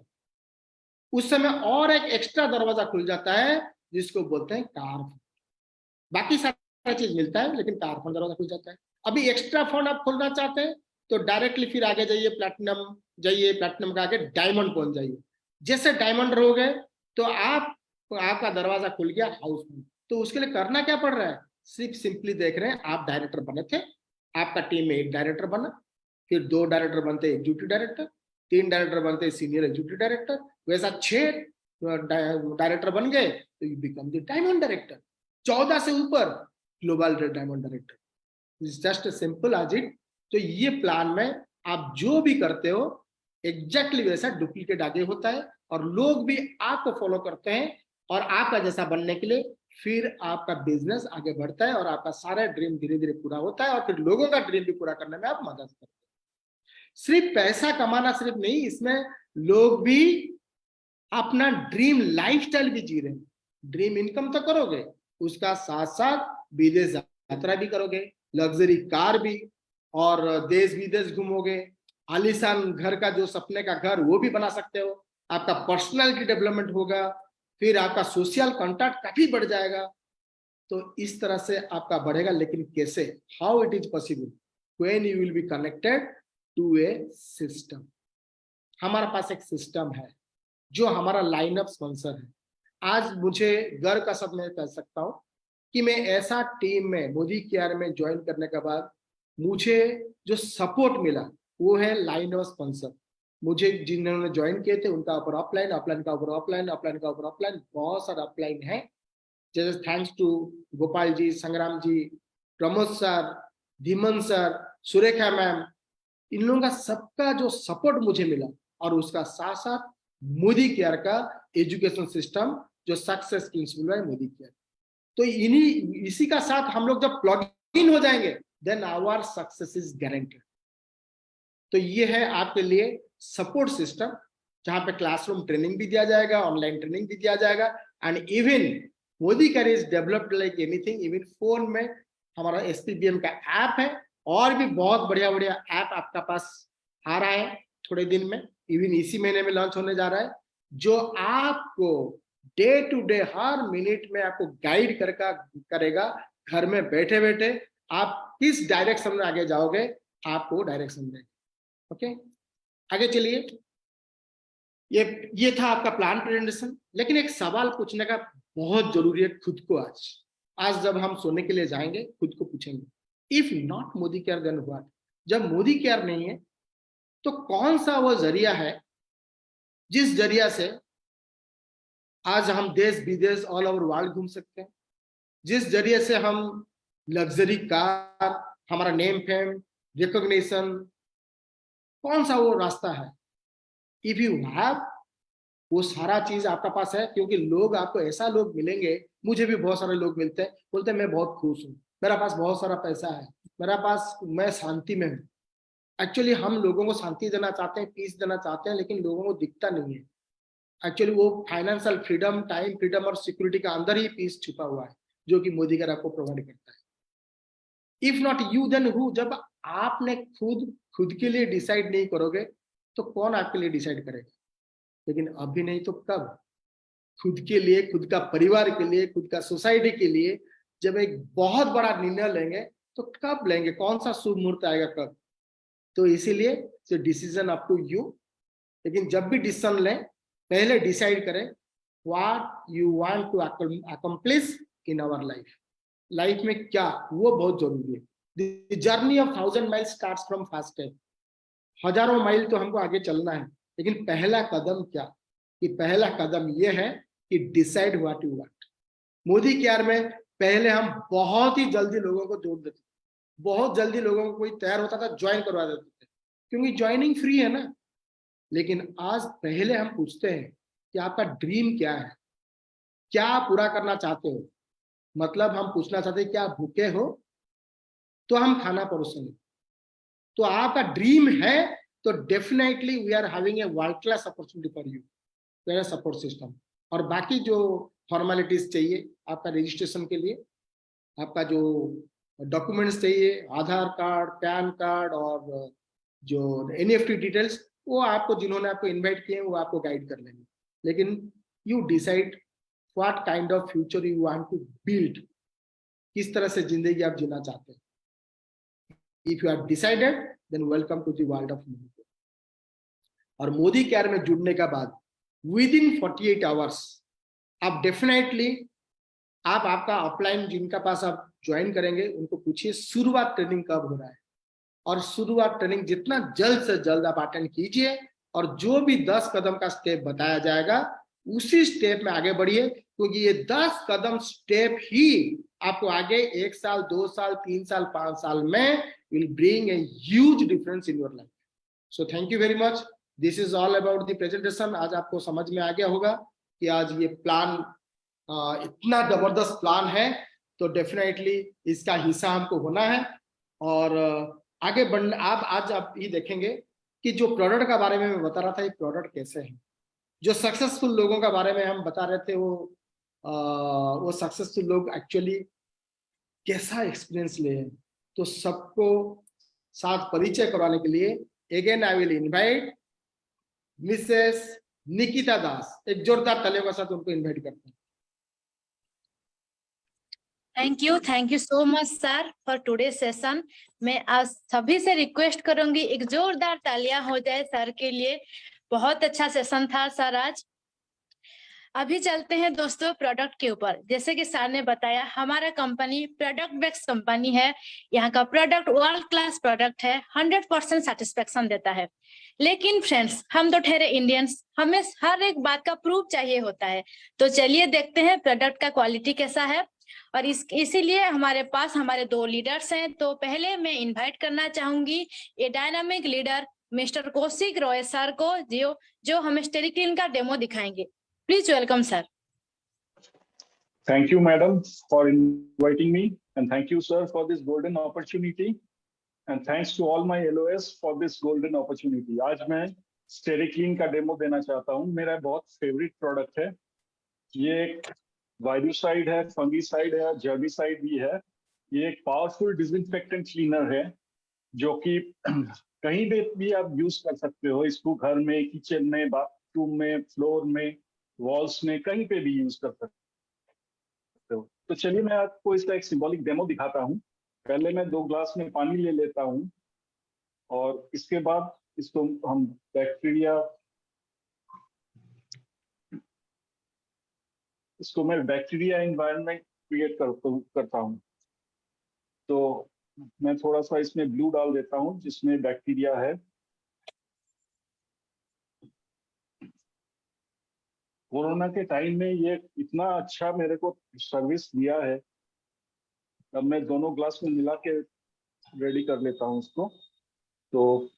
उस समय और एक एक्स्ट्रा दरवाजा खुल जाता है जिसको बोलते हैं कार फंड। बाकी सारा चीज मिलता है लेकिन कार फंड दरवाजा खुल जाता है। अभी एक्स्ट्रा फंड आप खोलना चाहते हैं तो डायरेक्टली फिर आगे जाइए, प्लैटिनम जाइए, प्लैटिनम का आगे डायमंड पहुंच जाइए। जैसे डायमंड रहोगे तो आपका दरवाजा खुल गया हाउस फंड। तो उसके लिए करना क्या पड़ रहा है, सिर्फ सिंपली देख रहे हैं, आप डायरेक्टर बने थे, आपका टीम में एक डायरेक्टर बना, फिर 2 डायरेक्टर बनते एग्जीक्यूटिव डायरेक्टर, 3 डायरेक्टर बनते सीनियर एग्जीक्यूटिव डायरेक्टर, वैसा 6 डायरेक्टर बन गए तो you become the diamond director. 14 से ऊपर global red diamond director. Just simple as it. तो ये प्लान में आप जो भी करते हो एग्जैक्टली वैसा डुप्लीकेट आगे होता है और लोग भी आपको फॉलो करते हैं और आपका जैसा बनने के लिए फिर आपका बिजनेस आगे बढ़ता है और आपका सारा ड्रीम धीरे धीरे पूरा होता है और फिर लोगों का ड्रीम भी पूरा करने में आप मदद करते हैं। सिर्फ पैसा कमाना सिर्फ नहीं, इसमें लोग भी अपना ड्रीम लाइफस्टाइल भी जी रहे हैं। ड्रीम इनकम तो करोगे, उसका साथ साथ विदेश यात्रा भी करोगे, लग्जरी कार भी, और देश विदेश घूमोगे, आलीशान घर का जो सपने का घर वो भी बना सकते हो, आपका पर्सनालिटी डेवलपमेंट होगा, फिर आपका सोशल कॉन्टैक्ट काफी बढ़ जाएगा। तो इस तरह से आपका बढ़ेगा। लेकिन कैसे, how it is possible, when you will be connected to a system. हमारे पास एक सिस्टम है जो हमारा लाइनअप स्पॉन्सर है। आज मुझे गर्व का साथ मैं कह सकता हूं कि मैं ऐसा टीम में मोदी केयर में ज्वाइन करने के बाद मुझे जो सपोर्ट मिला वो है लाइनअप स्पॉन्सर। मुझे जिन्होंने ज्वाइन किए थे उनका ऊपर अपलाइन, अपलाइन का ऊपर अपलाइन, अपलाइन का ऊपर अपलाइन, बहुत सारा अपलाइन है। जैसे thanks to Gopal ji, Sangram ji, Pramod sir, Dhiman sir, Surekha ma'am, इन लोगों का सबका जो सपोर्ट मुझे मिला और उसका साथ साथ मोदी केयर का एजुकेशन सिस्टम जो सक्सेस प्रिंसिपल है मोदी केयर। तो इसी का साथ हम लोग जब प्लग इन हो जाएंगे, then our success is guaranteed. तो ये है आपके लिए सपोर्ट सिस्टम, जहां पे क्लासरूम ट्रेनिंग भी दिया जाएगा, ऑनलाइन ट्रेनिंग भी दिया जाएगा, and even Modi care is developed like anything. Even phone में हमारा SPBM का ऐप है, और भी बहुत बढ़िया बढ़िया ऐप आपका पास आ रहा है थोड़े दिन में, इवन इसी महीने में लॉन्च होने जा रहा है, जो आपको डे टू डे हर मिनट में आपको गाइड करेगा। घर में बैठे बैठे आप किस डायरेक्शन में आगे जाओगे, आपको डायरेक्शन देगा। ओके, आगे चलिए। ये था आपका प्लान प्रेजेंटेशन। लेकिन एक सवाल पूछने का बहुत जरूरी है खुद को। आज जब हम सोने के लिए जाएंगे, खुद को पूछेंगे, if not Modicare then what? जब मोदी केयर नहीं है तो कौन सा वो जरिया है जिस जरिया से आज हम देश विदेश ऑल ओवर वर्ल्ड घूम सकते हैं, जिस जरिए से हम लग्जरी कार, हमारा नेम फेम, रिकॉग्निशन, कौन सा वो रास्ता है? इफ यू हैव, वो सारा चीज आपका पास है। क्योंकि लोग आपको ऐसा लोग मिलेंगे, मुझे भी बहुत सारे लोग मिलते हैं, बोलते हैं मैं बहुत खुश हूँ, मेरा पास बहुत सारा पैसा है, मेरा पास, मैं शांति में हूँ। एक्चुअली हम लोगों को शांति देना चाहते हैं, पीस देना चाहते हैं, लेकिन लोगों को दिखता नहीं है। एक्चुअली वो फाइनेंशियल फ्रीडम, टाइम फ्रीडम और सिक्योरिटी का अंदर ही पीस छुपा हुआ है, जो कि मोदी केयर आपको प्रोवाइड करता है। If not you then who? जब आपने खुद के लिए डिसाइड नहीं करोगे तो कौन आपके लिए डिसाइड करेगा? लेकिन अभी नहीं तो कब? खुद के लिए, खुद का परिवार के लिए, खुद का सोसाइटी के लिए जब एक बहुत बड़ा निर्णय लेंगे तो कब लेंगे? कौन सा शुभ मुहूर्त आएगा कब? तो इसीलिए डिसीजन अप टू यू। लेकिन जब भी डिसीजन लें, पहले डिसाइड करें what you want to accomplish in our life. Life में क्या, वो बहुत जरूरी है। The journey of 1000 miles starts from first step. हजारों माइल तो हमको आगे चलना है, लेकिन पहला कदम क्या? कि पहला कदम ये है कि decide what you want. Modi care में पहले हम बहुत ही जल्दी लोगों को जोड़ देते, बहुत जल्दी लोगों को कोई तैयार होता था ज्वाइन करवा देते थे, क्योंकि ज्वाइनिंग फ्री है ना। लेकिन आज पहले हम पूछते हैं कि आपका ड्रीम क्या है, क्या पूरा करना चाहते हो? मतलब हम पूछना चाहते हैं क्या भूखे हो तो हम खाना परोसेंगे। तो आपका ड्रीम है तो definitely we are having a world class opportunity for you, where support system. और बाकी जो फॉर्मेलिटीज चाहिए आपका रजिस्ट्रेशन के लिए, आपका जो डॉक्यूमेंट्स चाहिए, आधार कार्ड, पैन कार्ड और जो NEFT डिटेल्स, वो आपको, जिन्होंने आपको इनवाइट किए वो आपको गाइड कर लेंगे। लेकिन you decide what kind of future you want to build, किस तरह से जिंदगी आप जीना चाहते हैं। If you are decided then welcome to the world of Modi care. और मोदी केयर में जुड़ने का बाद विद इन 48 आवर्स आप डेफिनेटली, आप आपका ऑफलाइन जिनका पास आप ज्वाइन करेंगे उनको पूछिए शुरुआत ट्रेनिंग कब हो रहा है, और शुरुआत ट्रेनिंग जितना जल्द से जल्द आप अटेंड कीजिए, और जो भी 10 कदम का स्टेप बताया जाएगा उसी स्टेप में आगे बढ़िए, क्योंकि ये 10 कदम स्टेप ही आपको आगे 1 साल, 2 साल, 3 साल, 5 साल में will bring a huge difference in your life. So thank you very much. This is all about the presentation. आज आपको समझ में आ गया होगा कि आज ये प्लान इतना जबरदस्त प्लान है, तो डेफिनेटली इसका हिस्सा हमको होना है। और आगे बढ़ना, आप ये देखेंगे कि जो प्रोडक्ट का बारे में मैं बता रहा था, ये प्रोडक्ट कैसे है, जो सक्सेसफुल लोगों के बारे में हम बता रहे थे, वो सक्सेसफुल लोग एक्चुअली कैसा एक्सपीरियंस ले हैं। तो सबको साथ परिचय करवाने के लिए again I will invite Mrs Nikita Das. एक जोरदार तालियों के साथ उनको इनवाइट करते हैं। Thank you so much sir for today session. मैं आज सभी से रिक्वेस्ट करूंगी एक जोरदार तालियां हो जाए सर के लिए। बहुत अच्छा सेशन था सर आज। अभी चलते हैं दोस्तों प्रोडक्ट के ऊपर। जैसे कि सर ने बताया, हमारा कंपनी प्रोडक्ट बेस्ड कंपनी है। यहाँ का प्रोडक्ट वर्ल्ड क्लास प्रोडक्ट है, 100% सेटिस्फेक्शन देता है। लेकिन फ्रेंड्स, हम तो ठहरे इंडियंस, हमें हर एक बात का प्रूफ चाहिए होता है। तो चलिए देखते हैं प्रोडक्ट का क्वालिटी कैसा है। और इसीलिए हमारे पास हमारे 2 लीडर्स हैं। तो पहले मैं इन्वाइट करना चाहूंगी ये dynamic leader mister Kaushik Roy sir को, जो हमें स्टेरिक्लीन का डेमो दिखाएंगे। Please welcome, sir. Thank you, madam, for inviting me. And thank you, sir, for this golden opportunity. And thanks to all my LOS for this golden opportunity. आज मैं स्टेरिक्लीन का demo देना चाहता हूँ. मेरा बहुत फेवरेट प्रोडक्ट है. ये वायरुसाइड है, फंगीसाइड है, जर्मिसाइड भी है. ये एक पावरफुल डिसइंफेक्टेंट क्लीनर है जो कि कहीं भी आप यूज कर सकते हो. इसको घर में, किचन में, बाथरूम में, फ्लोर में, वॉल्स में, कहीं पे भी यूज कर सकते हो. तो चलिए मैं आपको इसका एक सिंबॉलिक डेमो दिखाता हूँ. पहले मैं 2 ग्लास में पानी ले लेता हूँ और इसके बाद इसको हम मैं बैक्टीरिया एनवायरनमेंट क्रिएट करता हूँ. तो मैं थोड़ा सा इसमें ब्लू डाल देता हूँ जिसमें बैक्टीरिया है. कोरोना के टाइम में ये इतना अच्छा मेरे को सर्विस दिया है. अब मैं दोनों ग्लास में मिला के रेडी कर लेता हूँ इसको. तो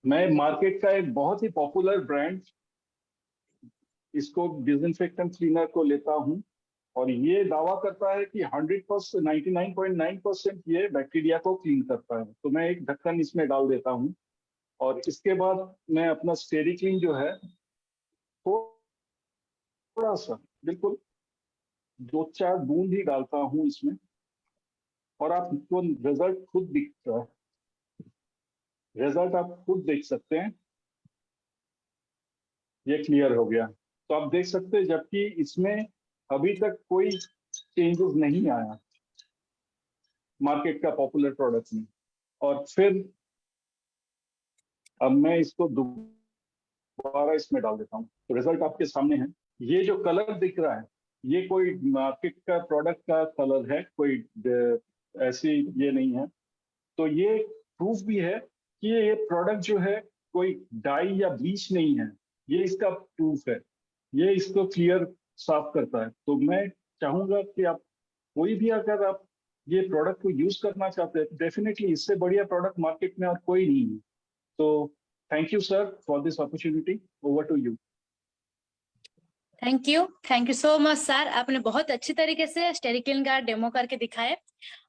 मैं मार्केट का एक बहुत ही पॉपुलर ब्रांड इसको डिसइंफेक्टेंट क्लीनर को लेता हूँ और ये दावा करता है कि 100%, 99.9% ये बैक्टीरिया को क्लीन करता है. तो मैं एक ढक्कन इसमें डाल देता हूँ और इसके बाद मैं अपना स्टेरिक्लीन जो है थोड़ा सा, बिल्कुल 2-4 बूंद ही डालता हूँ इसमें और आपको रिजल्ट खुद दिखता है. रिजल्ट आप खुद देख सकते हैं. ये क्लियर हो गया. तो आप देख सकते हैं जबकि इसमें अभी तक कोई चेंजेस नहीं आया मार्केट का पॉपुलर प्रोडक्ट में. और फिर अब मैं इसको दोबारा इसमें डाल देता हूँ. तो रिजल्ट आपके सामने है. ये जो कलर दिख रहा है ये कोई मार्केट का प्रोडक्ट का कलर है, कोई ऐसी ये नहीं है. तो ये प्रूफ भी है कि ये प्रोडक्ट जो है कोई डाई या ब्लीच नहीं है. ये इसका प्रूफ है. ये इसको क्लियर साफ करता है. तो मैं चाहूंगा कि आप कोई भी अगर आप ये प्रोडक्ट को यूज करना चाहते हैं, डेफिनेटली इससे बढ़िया प्रोडक्ट मार्केट में और कोई नहीं है. तो thank you sir for this opportunity. Over to you. Thank you so much sir. आपने बहुत अच्छी तरीके से स्टेरिक्लीन का डेमो करके दिखाए.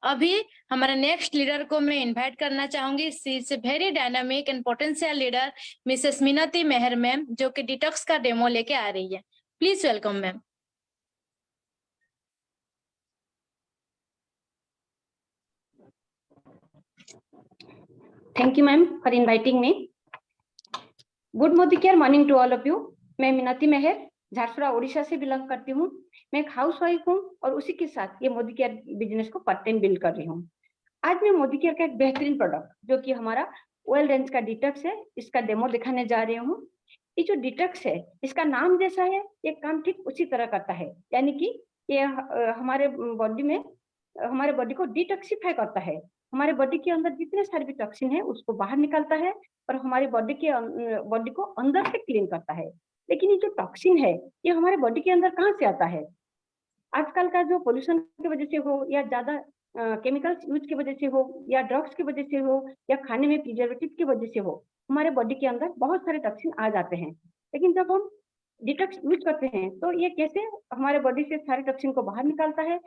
अभी हमारे नेक्स्ट लीडर को मैं इनवाइट करना चाहूंगी. She is a very dynamic and potential leader, Mrs Minati Meher ma'am, जो कि डिटॉक्स का डेमो लेके आ रही है. Please welcome ma'am. Thank you, ma'am, for inviting me. Good morning to all of you. मैं मिनती मेहर झारसुगुड़ा उड़ीसा से बिलोंग करती हूँ. मैं एक हाउस वाइफ हूँ और उसी के साथ ये मोदी केयर बिजनेस को पार्ट टाइम बिल्ड कर रही हूँ. आज मैं मोदी केयर का एक बेहतरीन प्रोडक्ट जो कि हमारा ऑयल रेंज का डिटॉक्स है, इसका डेमो दिखाने जा रही हूँ. ये जो डिटॉक्स है इसका नाम जैसा है, ये काम ठीक उसी तरह करता है. यानी कि ये हमारे बॉडी को डिटॉक्सिफाई करता है. हमारे बॉडी के अंदर जितने सारे भी टॉक्सिन है उसको बाहर निकालता है और हमारी बॉडी को अंदर से क्लीन करता है. लेकिन ये जो टॉक्सिन है ये हमारे बॉडी के अंदर कहाँ से आता है? आजकल का जो पोल्यूशन की वजह से हो या ज्यादा केमिकल्स यूज की वजह से हो या ड्रग्स की वजह से हो या खाने में प्रिजर्वेटिव की वजह से हो, हमारे बॉडी के अंदर बहुत सारे टॉक्सिन आ जाते हैं. लेकिन जब हम डिटॉक्स यूज करते हैं तो ये कैसे हमारे बॉडी से सारे टॉक्सिन को बाहर निकालता है,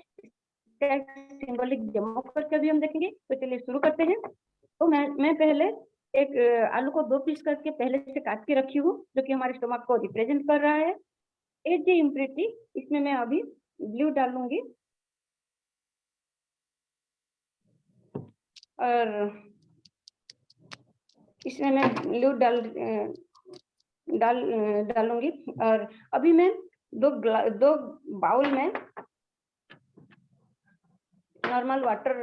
सिंबॉलिक डेमो करके भी हम देखेंगे. तो चलिए शुरू करते हैं. तो मैं पहले एक आलू को 2 पीस करके पहले से काट के रखी हूँ जो कि हमारे स्टमक को रिप्रेजेंट कर रहा है. एज ए इम्प्योरिटी इसमें मैं अभी ब्लू डालूंगी और इसमें मैं ब्लू डालूंगी. और अभी मैं 2 बाउल में नॉर्मल वाटर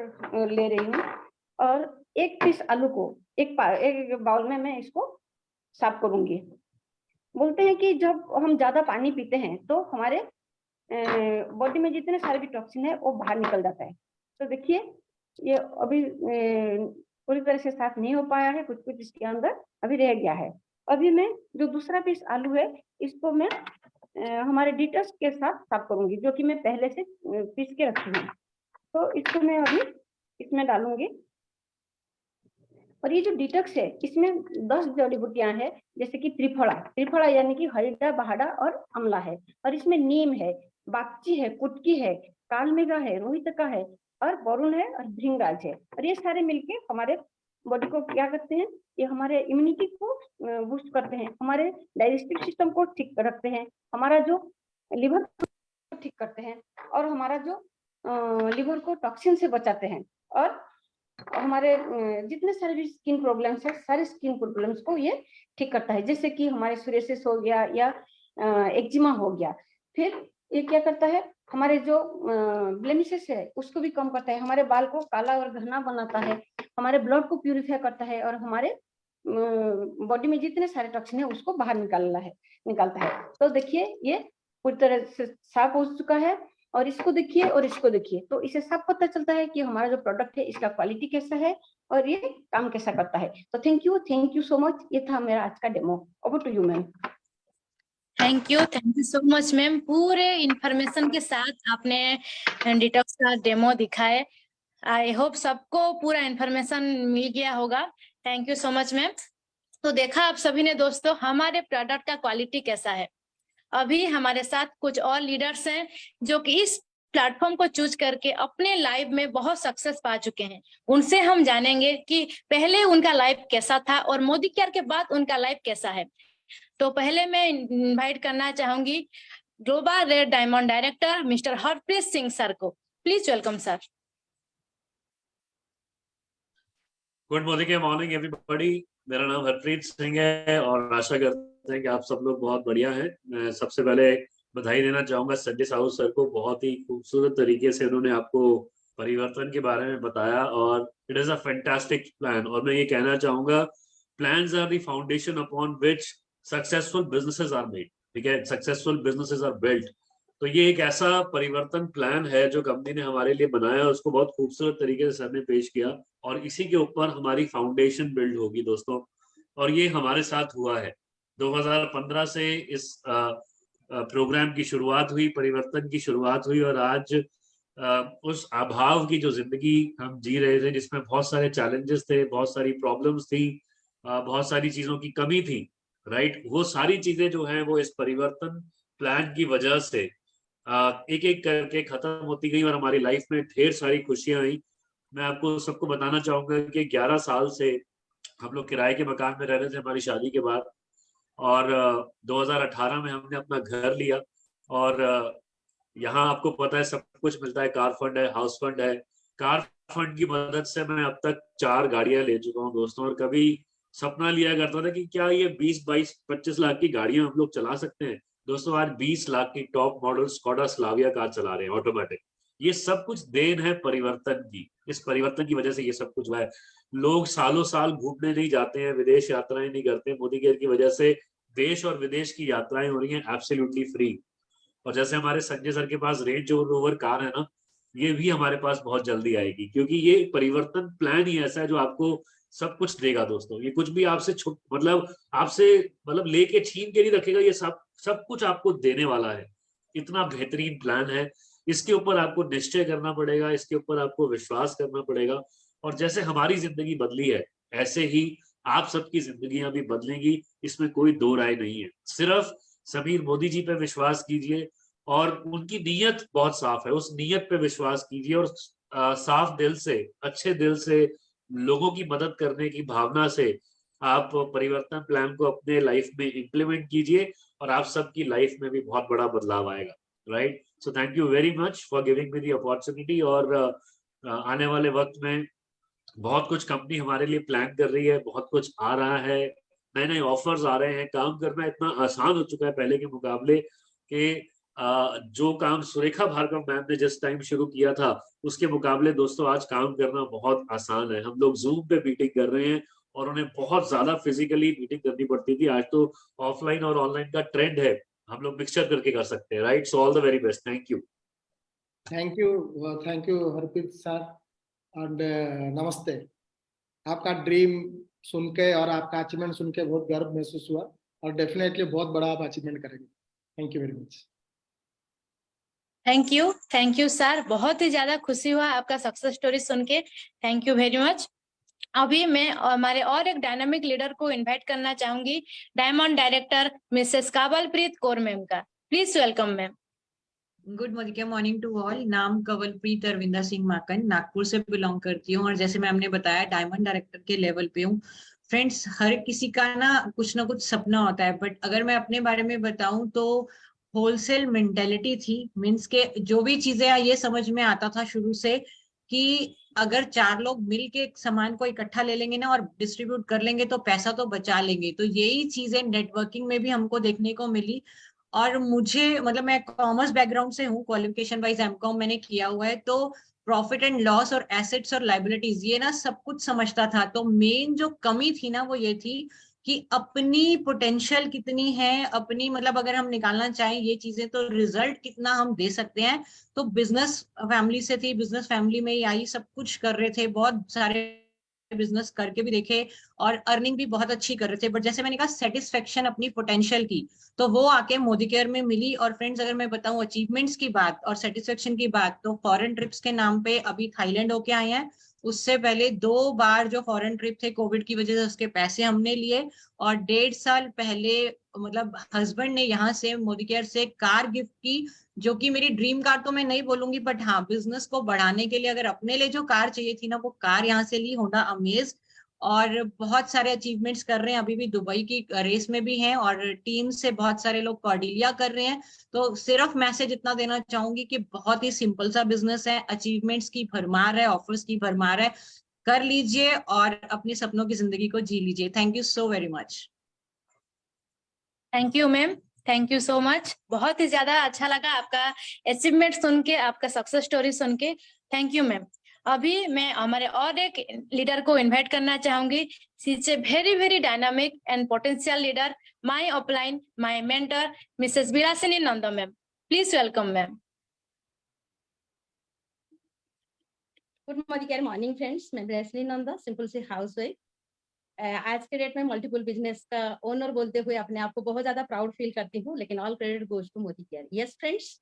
ले रही हूँ और 1 पीस आलू को एक बाउल में मैं इसको साफ करूंगी. बोलते हैं कि जब हम ज्यादा पानी पीते हैं तो हमारे बॉडी में जितने सारे भी टॉक्सिन है वो बाहर निकल जाता है. तो देखिए ये अभी पूरी तरह से साफ नहीं हो पाया है, कुछ कुछ इसके अंदर अभी रह गया है. अभी मैं जो दूसरा पीस आलू है इसको मैं हमारे डिटॉक्स के साथ साफ करूंगी जो कि मैं पहले से पीस के रखी हूँ. तो इसको मैं अभी इसमें डालूंगी और ये जो डिटॉक्स है इसमें 10 जड़ी बूटियां हैं, जैसे कि त्रिफला, त्रिफला यानी कि हरिद्रा, बहाड़ा और अमला है, और इसमें नीम है, बागची है, कुटकी है, कालमेघा है, रोहित का है, और वरुण है, और भृंगराज है। और ये सारे मिलके हमारे बॉडी को क्या करते हैं, ये हमारे इम्यूनिटी को बूस्ट करते हैं, हमारे डाइजेस्टिव सिस्टम को ठीक रखते हैं, हमारा जो लिवर को ठीक करते हैं, और हमारा जो लिवर को टॉक्सिन से बचाते हैं, और हमारे जितने सारे भी स्किन प्रॉब्लम्स है, सारे स्किन प्रॉब्लम्स को ये ठीक करता है, जैसे कि हमारे सोरियासिस हो गया या एक्जिमा हो गया। फिर ये क्या करता है, हमारे जो ब्लेमिशेस है उसको भी कम करता है, हमारे बाल को काला और घना बनाता है, हमारे ब्लड को प्यूरिफाई करता है, और हमारे बॉडी में जितने सारे टॉक्सिन है उसको बाहर निकालता है। तो देखिए ये पूरी तरह से साफ हो चुका है, और इसको देखिए और इसको देखिए, तो इसे सब पता चलता है कि हमारा जो प्रोडक्ट है इसका क्वालिटी कैसा है और ये काम कैसा करता है। तो थैंक यू सो मच। ये था मेरा आज का demo. Over to you ma'am. Thank you so much ma'am. पूरे इंफॉर्मेशन के साथ आपने डिटॉक्स का डेमो दिखाए। आई होप सबको पूरा इंफॉर्मेशन मिल गया होगा। Thank you so much ma'am. तो देखा आप सभी ने दोस्तों हमारे प्रोडक्ट का क्वालिटी कैसा है। अभी हमारे साथ कुछ और लीडर्स हैं जो कि इस प्लेटफॉर्म को चूज करके अपने लाइफ में बहुत सक्सेस पा चुके हैं। उनसे हम जानेंगे कि पहले उनका लाइफ कैसा था और मोदी केयर के बाद उनका लाइफ कैसा है। तो पहले मैं इनवाइट करना चाहूंगी global red diamond director mister Harpreet Singh sir को। Please welcome sir. Good morning everybody. मेरा नाम हरप्रीत सिंह है और आशा करते हैं कि आप सब लोग बहुत बढ़िया हैं। मैं सबसे पहले बधाई देना चाहूंगा संजय साहू सर को। बहुत ही खूबसूरत तरीके से उन्होंने आपको परिवर्तन के बारे में बताया और it is a fantastic plan. और मैं ये कहना चाहूंगा plans are the foundation upon which successful businesses are made. ठीक है, सक्सेसफुल बिजनेसेस आर बिल्ट। तो ये एक ऐसा परिवर्तन प्लान है जो कंपनी ने हमारे लिए बनाया, उसको बहुत खूबसूरत तरीके से सर ने पेश किया और इसी के ऊपर हमारी फाउंडेशन बिल्ड होगी दोस्तों। और ये हमारे साथ हुआ है। 2015 से इस प्रोग्राम की शुरुआत हुई, परिवर्तन की शुरुआत हुई और आज उस अभाव की जो जिंदगी हम जी रहे थे, जिसमें बहुत सारे चैलेंजेस थे, बहुत सारी प्रॉब्लम्स थी, बहुत सारी चीजों की कमी थी, राइट, वो सारी चीजें जो है वो इस परिवर्तन प्लान की वजह से एक एक करके खत्म होती गई और हमारी लाइफ में ढेर सारी खुशियां आई। मैं आपको सबको बताना चाहूंगा कि 11 साल से हम लोग किराए के मकान में रह रहे थे हमारी शादी के बाद, और 2018 में हमने अपना घर लिया। और यहाँ आपको पता है सब कुछ मिलता है, कार फंड है, हाउस फंड है। कार फंड की मदद से मैं अब तक 4 गाड़ियां ले चुका हूँ दोस्तों। और कभी सपना लिया करता था कि क्या ये 20, 22, 25 लाख की गाड़ियां हम लोग चला सकते हैं। दोस्तों आज 20 लाख की top model Skoda Slavia car चला रहे हैं ऑटोमेटिक। ये सब कुछ देन है परिवर्तन की। इस परिवर्तन की वजह से ये सब कुछ हुआ है। लोग सालों साल घूमने नहीं जाते हैं, विदेश यात्राएं नहीं करते। मोदी केयर की वजह से देश और विदेश की यात्राएं हो रही हैं एब्सोल्युटली फ्री। और जैसे हमारे संजय सर के पास रेंज रोवर कार है ना, ये भी हमारे पास बहुत जल्दी आएगी, क्योंकि ये परिवर्तन प्लान ही ऐसा है जो आपको सब कुछ देगा दोस्तों। ये कुछ भी आपसे मतलब लेके छीन के नहीं रखेगा, ये सब कुछ आपको देने वाला है। इतना बेहतरीन प्लान है। इसके ऊपर आपको निश्चय करना पड़ेगा, इसके ऊपर आपको विश्वास करना पड़ेगा। और जैसे हमारी जिंदगी बदली है ऐसे ही आप सबकी जिंदगियां भी बदलेंगी, इसमें कोई दो राय नहीं है। सिर्फ समीर मोदी जी पे विश्वास कीजिए और उनकी नीयत बहुत साफ है, उस नीयत पे विश्वास कीजिए और साफ दिल से, अच्छे दिल से, लोगों की मदद करने की भावना से आप परिवर्तन प्लान को अपने लाइफ में इंप्लीमेंट कीजिए और आप सबकी लाइफ में भी बहुत बड़ा बदलाव आएगा, right. So thank you very much for giving me the opportunity. और आने वाले वक्त में बहुत कुछ कंपनी हमारे लिए प्लान कर रही है, बहुत कुछ आ रहा है, नए नए ऑफर्स आ रहे हैं। काम करना इतना आसान हो चुका है पहले के मुकाबले कि जो काम सुरेखा भार्गव मैम ने जिस टाइम शुरू किया था उसके मुकाबले दोस्तों आज काम करना बहुत आसान है। हम लोग जूम पे मीटिंग कर रहे हैं और उन्हें बहुत ज्यादा फिजिकली मीटिंग करनी पड़ती थी, आज तो ऑफलाइन और ऑनलाइन का ट्रेंड है, हम लोग मिक्सचर करके कर सकते हैं, right. So all the very best. Thank you Harpreet sir and नमस्ते। आपका ड्रीम सुन के और आपका अचीवमेंट सुन के बहुत गर्व महसूस हुआ और डेफिनेटली बहुत बड़ा आप अचीवमेंट करेंगे। Thank you very much. Thank you sir. बहुत ही ज्यादा खुशी हुआ आपका सक्सेस स्टोरी सुन के। Thank you very much. अभी मैं हमारे और एक डायनामिक लीडर को इनवाइट करना चाहूंगी, diamond director Mrs Kawalpreet Kaur ma'am का। Please welcome ma'am. Good morning to all. नाम कंवलप्रीत अरविंदा सिंह माकन, नागपुर से बिलोंग करती हूँ और जैसे मैम ने बताया डायमंड डायरेक्टर के लेवल पे हूँ। फ्रेंड्स, हर किसी का ना कुछ सपना होता है, बट अगर मैं अपने बारे में बताऊं तो होलसेल मेंटेलिटी थी। मीन्स के जो भी चीजें ये समझ में आता था शुरू से कि अगर 4 लोग मिल के सामान को इकट्ठा ले लेंगे ना और डिस्ट्रीब्यूट कर लेंगे तो पैसा तो बचा लेंगे। तो यही चीजें नेटवर्किंग में भी हमको देखने को मिली। और मुझे मतलब मैं कॉमर्स बैकग्राउंड से हूँ, क्वालिफिकेशन वाइज एमकॉम मैंने किया हुआ है, तो प्रॉफिट एंड लॉस और एसेट्स और लाइबिलिटीज ये ना सब कुछ समझता था। तो मेन जो कमी थी ना वो ये थी कि अपनी पोटेंशियल कितनी है, अपनी मतलब अगर हम निकालना चाहें ये चीजें तो रिजल्ट कितना हम दे सकते हैं। तो बिजनेस फैमिली से थी, बिजनेस फैमिली में ही आई, सब कुछ कर रहे थे, बहुत सारे बिजनेस करके भी देखे और अर्निंग भी बहुत अच्छी कर रहे थे। बट जैसे मैंने कहा सेटिस्फेक्शन अपनी पोटेंशियल की तो वो आके मोदी केयर में मिली। और फ्रेंड्स, अगर मैं बताऊं अचीवमेंट्स की बात और सेटिस्फेक्शन की बात, तो फॉरेन ट्रिप्स के नाम पे अभी थाईलैंड होके आए हैं। उससे पहले 2 बार जो फॉरेन ट्रिप थे कोविड की वजह से उसके पैसे हमने लिए। और 1.5 साल पहले मतलब हस्बैंड ने यहाँ से मोदी केयर से कार गिफ्ट की, जो कि मेरी ड्रीम कार तो मैं नहीं बोलूंगी, बट हाँ बिजनेस को बढ़ाने के लिए अगर अपने लिए जो कार चाहिए थी ना वो कार यहाँ से ली, होंडा अमेज। और बहुत सारे अचीवमेंट्स कर रहे हैं, अभी भी दुबई की रेस में भी हैं और टीम से बहुत सारे लोग कॉर्डिलिया कर रहे हैं। तो सिर्फ मैसेज इतना देना चाहूंगी कि बहुत ही सिंपल सा बिजनेस है, अचीवमेंट्स की भरमार है, ऑफर्स की भरमार है, कर लीजिए और अपने सपनों की जिंदगी को जी लीजिए। Thank you so very much. Thank you ma'am, thank you so much. बहुत ही ज्यादा अच्छा लगा आपका अचीवमेंट सुन के, आपका सक्सेस स्टोरी सुन के। Thank you ma'am. अभी मैं हमारे और एक लीडर को इनवाइट करना चाहूंगी। She is a very dynamic and potential leader, my upline, my mentor, Mrs Vilasini Nanda ma'am. Please welcome ma'am. Good morning friends, मैं ब्रेसली नंदा, सिंपल सी हाउसवाइफ। आज के डेट में मल्टीपल बिजनेस का ओनर बोलते हुए अपने आप को बहुत ज्यादा प्राउड फील करती हूँ, लेकिन all credit goes to Modi care. Yes friends,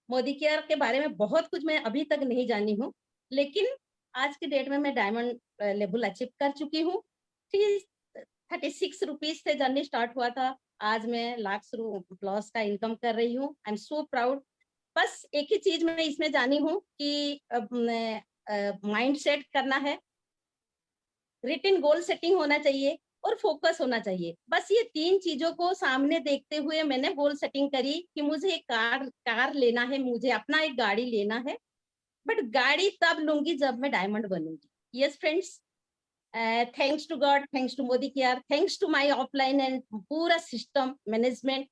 Modicare के बारे में बहुत कुछ मैं अभी तक नहीं जानी हूँ, लेकिन आज के डेट में मैं डायमंड लेवल अचीव कर चुकी हूँ। 36 रुपीज से जर्नी स्टार्ट हुआ था, आज मैं लाख प्लस का इनकम कर रही हूँ। I am so proud. बस एक ही चीज मैं इसमें जानी हूँ कि माइंड सेट करना है, रिटन गोल सेटिंग होना चाहिए और फोकस होना चाहिए। बस ये 3 चीजों को सामने देखते हुए मैंने गोल सेटिंग करी कि मुझे एक कार लेना है, मुझे अपना एक गाड़ी लेना है, बट गाड़ी तब लूंगी जब मैं डायमंड बनूंगी। Yes friends, thanks to God, thanks to Modi Care, thanks to my offline and पूरा सिस्टम मैनेजमेंट,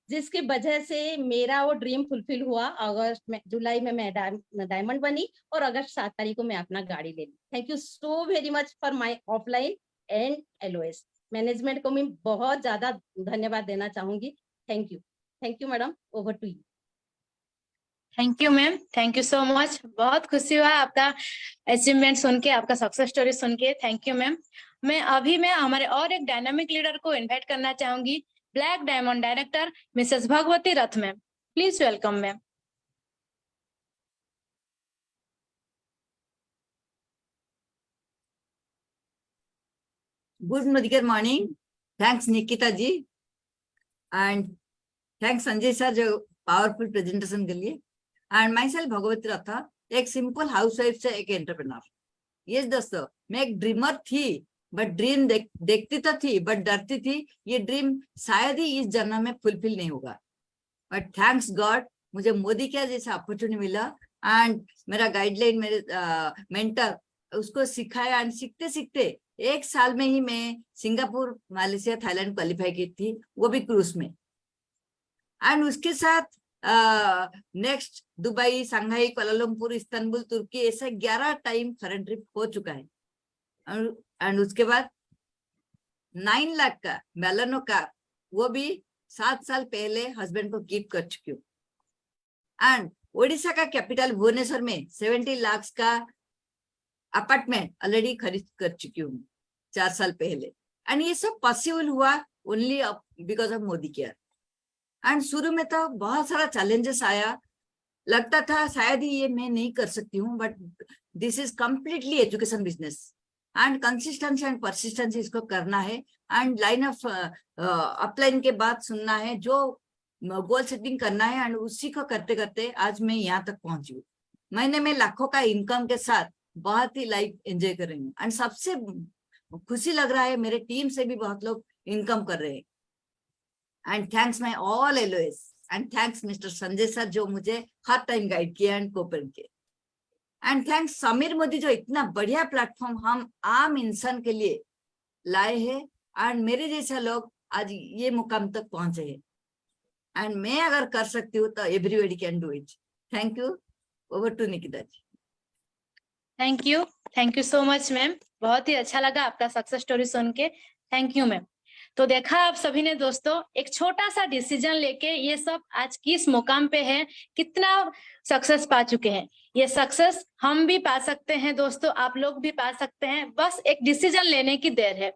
जिसकी वजह से मेरा वो ड्रीम फुलफिल हुआ। अगस्त में, जुलाई में मैं डायमंड बनी और अगस्त 7 तारीख को मैं अपना गाड़ी ले ली। Thank you so very much for my offline and LOS management को मैं बहुत ज्यादा धन्यवाद देना चाहूंगी। Thank you madam, over to you. Thank you ma'am, thank you so much. बहुत खुशी हुआ आपका अचीवमेंट सुन के, आपका सक्सेस स्टोरी सुन के। Thank you ma'am. मैं हमारे और एक डायनामिक लीडर को इनवाइट करना चाहूंगी, black diamond director Mrs Bhagwati Rath ma'am. Please welcome ma'am. Good morning, thanks Nikita ji and thanks Sanjay sir जो पावरफुल प्रेजेंटेशन के लिए। एंड माई सेल्फ भगवती रथा, एक सिंपल हाउसवाइफ से एक एंटरप्रेन्योर। यस दोस्तों, मैं एक ड्रीमर थी, बट ड्रीम देखती तो थी बट डरती थी, ये ड्रीम शायद ही इस जन्म में फुलफिल नहीं होगा। बट थैंक्स गॉड मुझे मोदी केयर जैसा अपॉर्चुनिटी मिला एंड मेरा गाइडलाइन, मेरे मेंटर उसको सिखाया एंड सीखते सीखते 1 साल में ही मैं सिंगापुर, मलेशिया, थाईलैंड क्वालिफाई की थी, वो भी क्रूज में। एंड उसके साथ next Dubai, Shanghai, Kuala Lumpur, Istanbul, तुर्की, ऐसा 11 टाइम फॉरेन ट्रिप हो चुका है। एंड उसके बाद 9 लाख का बैलेनो कार, वो भी 7 साल पहले हस्बैंड को गिफ्ट कर चुकी हूँ। एंड ओडिशा का कैपिटल भुवनेश्वर में 70 लाख का अपार्टमेंट ऑलरेडी खरीद कर चुकी हूँ 4 साल पहले। एंड ये सब पॉसिबल हुआ only because of Modi care. And शुरू में तो बहुत सारा चैलेंजेस आया, लगता था शायद ही ये मैं नहीं कर सकती हूँ, but this is completely education business. And consistency and persistency इसको करना है एंड लाइन ऑफ अपलाइन के बाद सुनना है, जो गोल सेटिंग करना है एंड उसी को करते करते आज मैं यहाँ तक पहुंची हूँ। महीने में लाखों का इनकम के साथ बहुत ही लाइफ एंजॉय कर रही हूँ एंड सबसे खुशी लग रहा है मेरे टीम से भी बहुत लोग इनकम कर रहे हैं। And thanks my all LOS and thanks mister Sanjay sir जो मुझे हर टाइम गाइड किया एंड कोऑपरेट किया। एंड थैंक्स समीर मोदी जो इतना बढ़िया प्लेटफॉर्म हम आम इंसान के लिए लाए हैं एंड मेरे जैसे लोग आज ये मुकाम तक पहुंचे हैं एंड मैं अगर कर सकती हूँ तो everybody can do it. Thank you. Over to Nikita ji. Thank you so much ma'am, बहुत ही अच्छा लगा आपका सक्सेस स्टोरी सुन के। Thank you ma'am. तो देखा आप सभी ने दोस्तों, एक छोटा सा डिसीजन लेके ये सब आज किस मुकाम पे है, कितना सक्सेस पा चुके हैं। ये सक्सेस हम भी पा सकते हैं दोस्तों, आप लोग भी पा सकते हैं, बस एक डिसीजन लेने की देर है।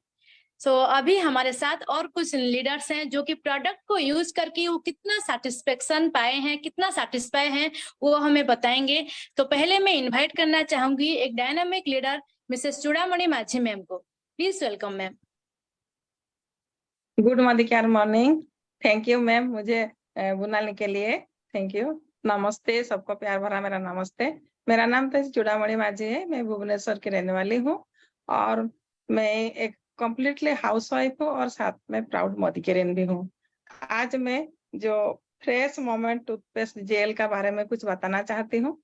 अभी हमारे साथ और कुछ लीडर्स हैं जो कि प्रोडक्ट को यूज करके वो कितना सेटिस्फेक्शन पाए हैं, कितना सेटिस्फाई हैं, वो हमें बताएंगे। तो पहले मैं इनवाइट करना चाहूंगी एक डायनामिक लीडर मिसेस चूड़ामणि माझी मैम को। Please welcome ma'am. Good morning. Thank you ma'am मुझे बुलाने के लिए। Thank you. नमस्ते सबको, प्यार भरा मेरा नमस्ते। मेरा नाम तो चूड़ामणि माझी है, मैं भुवनेश्वर की रहने वाली हूँ और मैं एक कम्प्लीटली हाउसवाइफ हूँ और साथ में प्राउड मोदीकेरियन भी हूँ। आज मैं जो फ्रेश मोमेंट टूथपेस्ट जेल का बारे में कुछ बताना चाहती हूँ।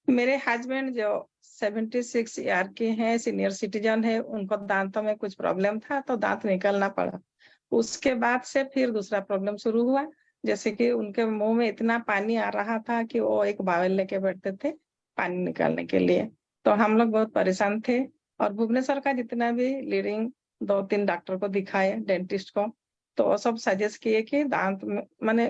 मेरे हस्बैंड जो 76 ईयर के हैं, सीनियर सिटीजन है, उनको दांतों में कुछ प्रॉब्लम था तो दांत निकलना पड़ा। उसके बाद से फिर दूसरा प्रॉब्लम शुरू हुआ, जैसे कि उनके मुंह में इतना पानी आ रहा था कि वो एक बावल लेके बैठते थे पानी निकालने के लिए। तो हम लोग बहुत परेशान थे और भुवनेश्वर का जितना भी लीडिंग 2-3 डॉक्टर को दिखाए, डेंटिस्ट को, तो वो सब सजेस्ट किए कि दांत में माने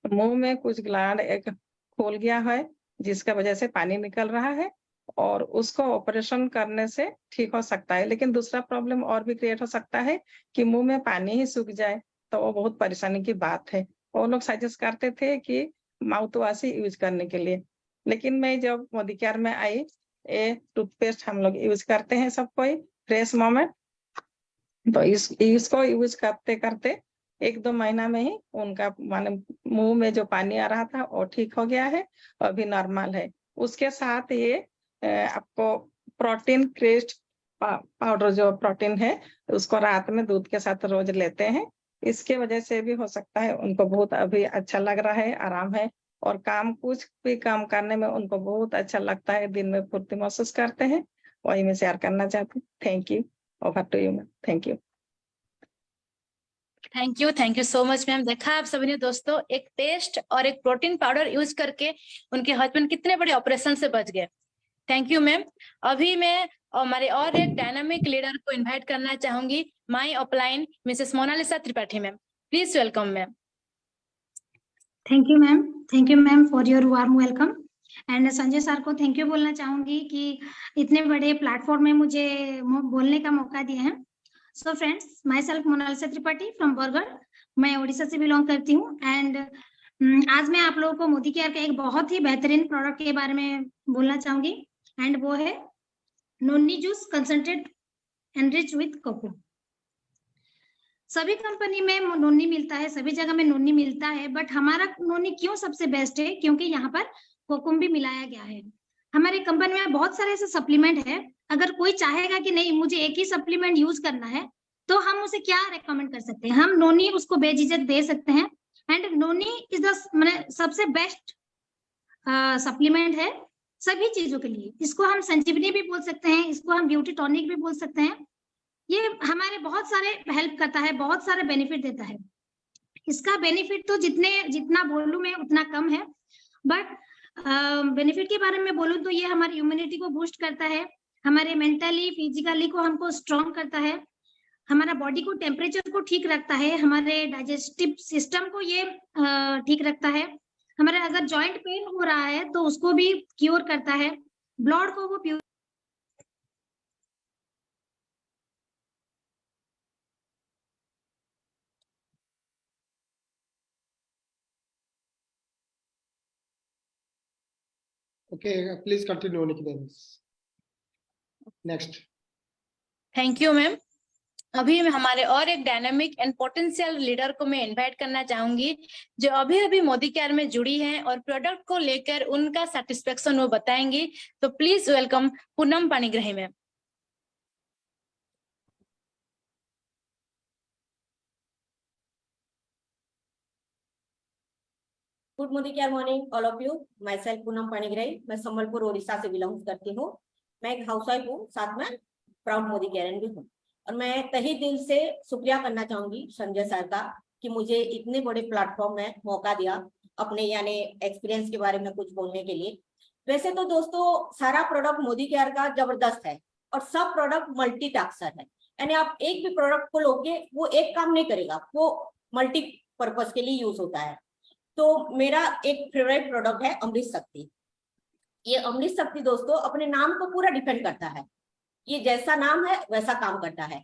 मुंह में कुछ ग्लैंड एक खोल गया है जिसका वजह से पानी निकल रहा है और उसको ऑपरेशन करने से ठीक हो सकता है। लेकिन दूसरा प्रॉब्लम और भी क्रिएट हो सकता है कि मुंह में पानी ही सूख जाए, तो वो बहुत परेशानी की बात है। वो लोग सजेस्ट करते थे कि माउथ वॉश ही यूज करने के लिए। लेकिन मैं जब मोदी केयर में आई, ये टूथपेस्ट हम लोग यूज करते हैं सब कोई, फ्रेश मोमेंट, तो इसको यूज करते करते 1-2 महीना में ही उनका माने मुंह में जो पानी आ रहा था वो ठीक हो गया है, अभी नॉर्मल है। उसके साथ ये आपको प्रोटीन क्रेस्ट पाउडर जो प्रोटीन है उसको रात में दूध के साथ रोज लेते हैं, इसके वजह से भी हो सकता है उनको बहुत अभी अच्छा लग रहा है, आराम है और कुछ भी काम करने में उनको बहुत अच्छा लगता है, दिन में फुर्ती महसूस करते हैं। वही मैं शेयर करना चाहती हूँ। Thank you. Over to you ma'am. Thank you. Thank you so much ma'am. देखा आप सभी ने दोस्तों, एक पेस्ट और एक प्रोटीन पाउडर यूज करके उनके हस्बैंड कितने बड़े ऑपरेशन से बच गए। Thank you ma'am. अभी मैं हमारे और एक डायनामिक लीडर को इनवाइट करना चाहूंगी, my upline Mrs Monalisa Tripathi ma'am. Please welcome ma'am. Thank you ma'am. Thank you ma'am for your warm welcome. And Sanjay sir को थैंक यू बोलना चाहूंगी कि इतने बड़े प्लेटफॉर्म में मुझे बोलने का मौका दिया है। So friends, myself Monalisa Tripathi from Bargarh, मैं उड़ीसा से बिलोंग करती हूँ। एंड आज मैं आप लोगों को मोदी केयर के एक बहुत ही बेहतरीन प्रोडक्ट के बारे में बोलना चाहूंगी एंड वो है noni juice concentrate enrich with cocoa. सभी कंपनी में नोनी मिलता है, सभी जगह में नोनी मिलता है, बट हमारा नोनी क्यों सबसे बेस्ट है? क्योंकि यहाँ पर कोकुम भी मिलाया गया है। हमारे कंपनी में बहुत सारे ऐसे सप्लीमेंट है, अगर कोई चाहेगा कि नहीं मुझे एक ही सप्लीमेंट यूज करना है तो हम उसे क्या रेकमेंड कर सकते हैं? हम नोनी उसको बेझिझक दे सकते हैं। एंड नोनी इज द सबसे बेस्ट सप्लीमेंट है सभी चीजों के लिए। इसको हम संजीवनी भी बोल सकते हैं, इसको हम ब्यूटी टॉनिक भी बोल सकते हैं। ये हमारे बहुत सारे हेल्प करता है, बहुत सारे बेनिफिट देता है। इसका बेनिफिट तो जितना बोलूं मैं उतना कम है, बट बेनिफिट के बारे में बोलूं तो ये हमारी इम्यूनिटी को बूस्ट करता है, हमारे मेंटली फिजिकली को हमको स्ट्रॉन्ग करता है, हमारा बॉडी को टेम्परेचर को ठीक रखता है, हमारे डाइजेस्टिव सिस्टम को ये ठीक रखता है, हमारे अगर जॉइंट पेन हो रहा है तो उसको भी क्योर करता है, ब्लड को वो pure Okay, please continue, Nikita. Next. Thank you ma'am. अभी मैं हमारे और एक डायनामिक एंड पोटेंशियल लीडर को मैं इनवाइट करना चाहूंगी, जो अभी अभी मोदी केयर में जुड़ी हैं और प्रोडक्ट को लेकर उनका सेटिस्फेक्शन वो बताएंगी। तो please welcome Poonam Panigrahi ma'am. Good morning all of you. My self Poonam Panigrahi, मैं संबलपुर ओडिशा से बिलोंग करती हूँ। मैं एक हाउसवाइफ हूँ, साथ में प्राउड मोदी केयरन भी हूँ। और मैं तहे दिल से शुक्रिया करना चाहूंगी संजय सर का कि मुझे इतने बड़े प्लेटफॉर्म में मौका दिया अपने यानी एक्सपीरियंस के बारे में कुछ बोलने के लिए। वैसे तो दोस्तों सारा प्रोडक्ट मोदी केयर का जबरदस्त है और सब प्रोडक्ट मल्टी टास्कर है, यानी आप एक भी प्रोडक्ट को लोगे वो एक काम नहीं करेगा, वो मल्टी पर्पज के लिए यूज होता है। तो मेरा एक फेवरेट प्रोडक्ट है अमृत शक्ति। ये अमृत शक्ति दोस्तों अपने नाम को पूरा डिपेंड करता है, ये जैसा नाम है वैसा काम करता है।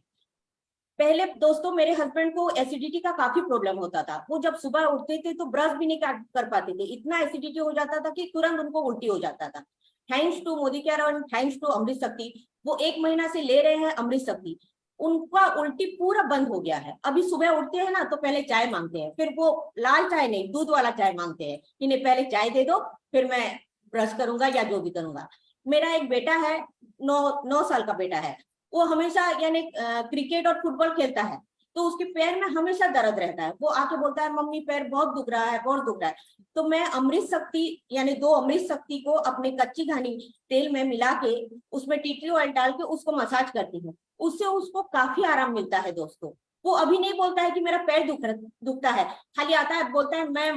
पहले दोस्तों मेरे हस्बैंड को एसिडिटी का काफी प्रॉब्लम होता था, वो जब सुबह उठते थे तो ब्रश भी नहीं कर पाते थे, इतना एसिडिटी हो जाता था कि तुरंत उनको उल्टी हो जाता था। थैंक्स टू मोदी केयर और थैंक्स टू अमृत शक्ति, वो 1 महीना से ले रहे हैं अमृत शक्ति, उनका उल्टी पूरा बंद हो गया है। अभी सुबह उठते हैं ना तो पहले चाय मांगते हैं, फिर वो लाल चाय नहीं दूध वाला चाय मांगते हैं, इन्हें पहले चाय दे दो फिर मैं ब्रश करूंगा या जो भी करूंगा। मेरा एक बेटा है, 9 साल का बेटा है, वो हमेशा यानी क्रिकेट और फुटबॉल खेलता है तो उसके पैर में हमेशा दर्द रहता है। वो आके बोलता है मम्मी पैर बहुत दुख रहा है, बहुत दुख रहा है। तो मैं अमृत शक्ति यानी 2 अमृत शक्ति को अपने कच्ची घानी तेल में मिला के उसमें टी ट्री ऑयल डाल के उसको मसाज करती हूँ, उससे उसको काफी आराम मिलता है दोस्तों। वो अभी नहीं बोलता है कि मेरा पैर दुखता है, खाली आता है बोलता है मैं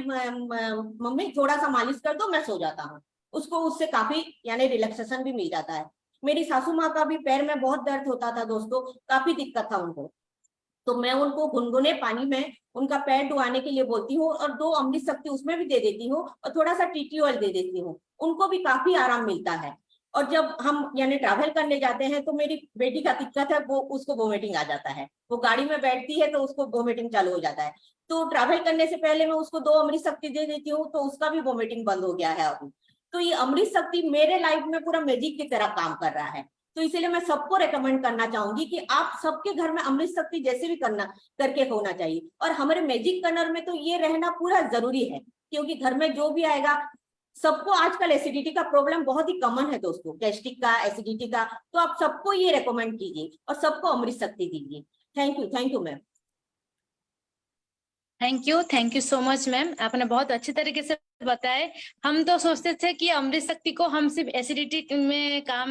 मम्मी थोड़ा सा मालिश कर दो मैं सो जाता हूँ। उसको उससे काफी यानी रिलैक्सेशन भी मिल जाता है। मेरी सासू माँ का भी पैर में बहुत दर्द होता था दोस्तों, काफी दिक्कत था उनको, तो मैं उनको गुनगुने पानी में उनका पैर डुबाने के लिए बोलती हूँ और 2 अमृत शक्ति उसमें भी दे देती हूँ और थोड़ा सा टी ट्री ऑयल दे देती हूँ, उनको भी काफी आराम मिलता है। और जब हम यानी ट्रैवल करने जाते हैं तो मेरी बेटी का दिक्कत है, वो उसको वोमिटिंग आ जाता है, वो गाड़ी में बैठती है तो उसको वोमिटिंग चालू हो जाता है, तो ट्रैवल करने से पहले मैं उसको 2 अमृत शक्ति दे देती हूँ तो उसका भी वोमिटिंग बंद हो गया है अभी। तो ये अमृत शक्ति मेरे लाइफ में पूरा मैजिक की तरह काम कर रहा है। तो इसीलिए मैं सबको रेकमेंड करना चाहूंगी कि आप सबके घर में अमृत शक्ति जैसे भी करके होना चाहिए। और हमारे मैजिक कर्नर में तो ये रहना पूरा जरूरी है, क्योंकि घर में जो भी आएगा सबको आजकल एसिडिटी का प्रॉब्लम बहुत ही कॉमन है दोस्तों, गैस्ट्रिक का, एसिडिटी का, तो आप सबको ये रेकमेंड कीजिए और सबको अमृत शक्ति दीजिए। Thank you ma'am. Thank you so much ma'am, आपने बहुत अच्छे तरीके से बताए। हम तो सोचते थे कि अमृत शक्ति को हम सिर्फ एसिडिटी में काम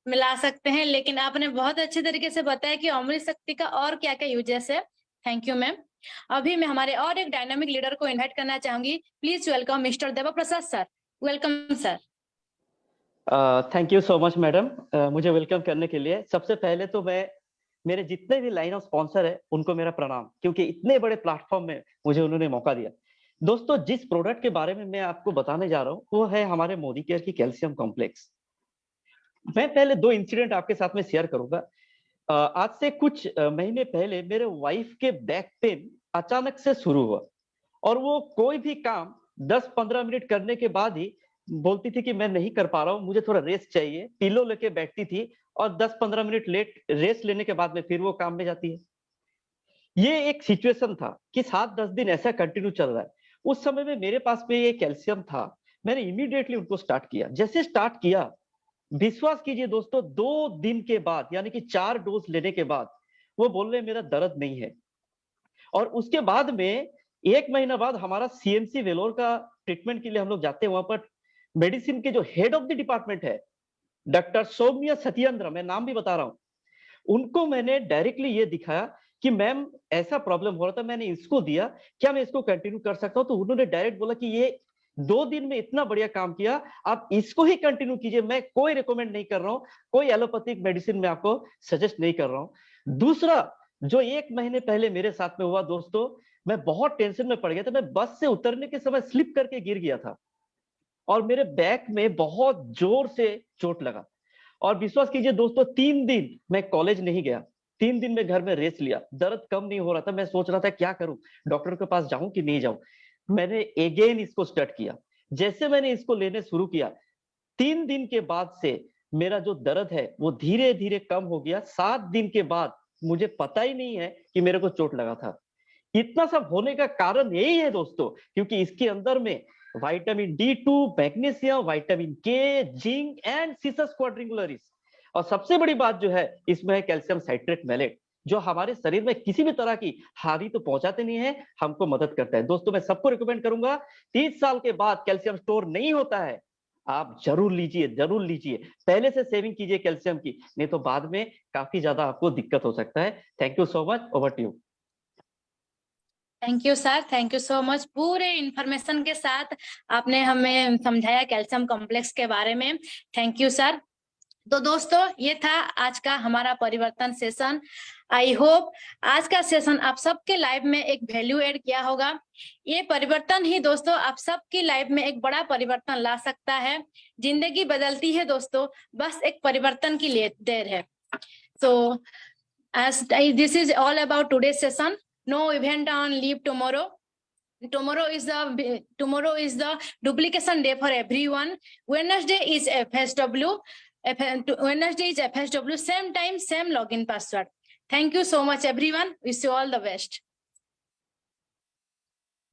मिला सकते हैं, लेकिन आपने बहुत अच्छे तरीके से बताया कि अमृत शक्ति का और क्या क्या यूजेस है। Thank you ma'am. अभी मैं हमारे और एक डायनामिक लीडर को इनवाइट करना चाहूंगी। Please welcome mister Deva Prasad sir. Welcome sir. Thank you so much madam, मुझे वेलकम करने के लिए। सबसे पहले तो मैं मेरे जितने भी लाइन ऑफ स्पॉन्सर है उनको मेरा प्रणाम, क्योंकि इतने बड़े प्लेटफॉर्म में मुझे उन्होंने मौका दिया। दोस्तों जिस प्रोडक्ट के बारे में मैं आपको बताने जा रहा हूँ वो है हमारे मोदी केयर की कैल्शियम कॉम्प्लेक्स। मैं पहले 2 इंसिडेंट आपके साथ में शेयर करूंगा। आज से कुछ महीने पहले मेरे वाइफ के बैक पेन अचानक से शुरू हुआ और वो कोई भी काम 10-15 मिनट करने के बाद ही बोलती थी कि मैं नहीं कर पा रहा हूँ, मुझे थोड़ा रेस्ट चाहिए। पिलो लेके बैठती थी और 10-15 मिनट रेस्ट लेने के बाद में फिर वो काम में जाती है। ये एक सिचुएशन था कि 7-10 दिन ऐसा कंटिन्यू चल रहा है। उस समय में मेरे पास में ये कैल्शियम था, मैंने इमीडिएटली उनको स्टार्ट किया। जैसे स्टार्ट किया, विश्वास कीजिए दोस्तों 2 दिन के बाद यानी कि 4 डोज लेने के बाद वो बोल रहे मेरा दर्द नहीं है। और उसके बाद में 1 महीना बाद हमारा सीएमसी वेलोर का ट्रीटमेंट के लिए हम लोग जाते हैं। वहां पर मेडिसिन के जो हेड ऑफ द डिपार्टमेंट है डॉक्टर सौम्या सत्येंद्र, मैं नाम भी बता रहा हूं, उनको मैंने डायरेक्टली ये दिखाया कि मैम ऐसा प्रॉब्लम हो रहा था, मैंने इसको दिया, क्या मैं इसको कंटिन्यू कर सकता हूं? तो उन्होंने डायरेक्ट बोला कि ये 2 दिन में इतना बढ़िया काम किया, आप इसको ही कंटिन्यू कीजिए। मैं कोई रिकमेंड नहीं कर रहा हूं, कोई एलोपैथिक मेडिसिन में आपको सजेस्ट नहीं कर रहा हूं। दूसरा जो 1 महीने पहले मेरे साथ में हुआ दोस्तों, मैं बहुत टेंशन में पड़ गया था। मैं बस से उतरने के समय स्लिप करके गिर गया था और मेरे बैक में बहुत जोर से चोट लगा। और विश्वास कीजिए दोस्तों 3 दिन मैं कॉलेज नहीं गया, 3 दिन में घर में रेस्ट लिया। दर्द कम नहीं हो रहा था, मैं सोच रहा था क्या करूं, डॉक्टर के पास जाऊं कि नहीं जाऊं। मैंने अगेन इसको स्टार्ट किया। जैसे मैंने इसको लेने शुरू किया, 3 दिन के बाद से मेरा जो दर्द है वो धीरे धीरे कम हो गया। 7 दिन के बाद मुझे पता ही नहीं है कि मेरे को चोट लगा था। इतना सब होने का कारण यही है दोस्तों, क्योंकि इसके अंदर में विटामिन D2, मैग्नीशियम, विटामिन के, जिंक एंड सीसस क्वाड्रिंगुलरिस, और सबसे बड़ी बात जो है इसमें है कैल्शियम साइट्रेट मैलेट, जो हमारे शरीर में किसी भी तरह की हानि तो पहुंचाते नहीं है, हमको मदद करता है। दोस्तों मैं सबको रिकमेंड करूंगा, 30 साल के बाद कैल्शियम स्टोर नहीं होता है, आप जरूर लीजिए, जरूर लीजिए। पहले से सेविंग कीजिए कैल्शियम की, नहीं तो बाद में काफी ज्यादा आपको दिक्कत हो सकता है। Thank you so much, over to you. Thank you sir, thank you so much. पूरे इंफॉर्मेशन के साथ आपने हमें समझाया कैल्शियम कॉम्प्लेक्स के बारे में। Thank you sir. तो दोस्तों ये था आज का हमारा परिवर्तन सेशन। आई होप आज का सेशन आप सबके लाइफ में एक वैल्यू ऐड किया होगा। ये परिवर्तन ही दोस्तों आप सबकी लाइफ में एक बड़ा परिवर्तन ला सकता है। जिंदगी बदलती है दोस्तों, बस एक परिवर्तन की देर है। So as this is all about today's session. No event on leave tomorrow. Tomorrow is the duplication day for everyone. Wednesday is FSW. Wednesday is FSW. Same time, same login password. Thank you so much, everyone. Wish you all the best.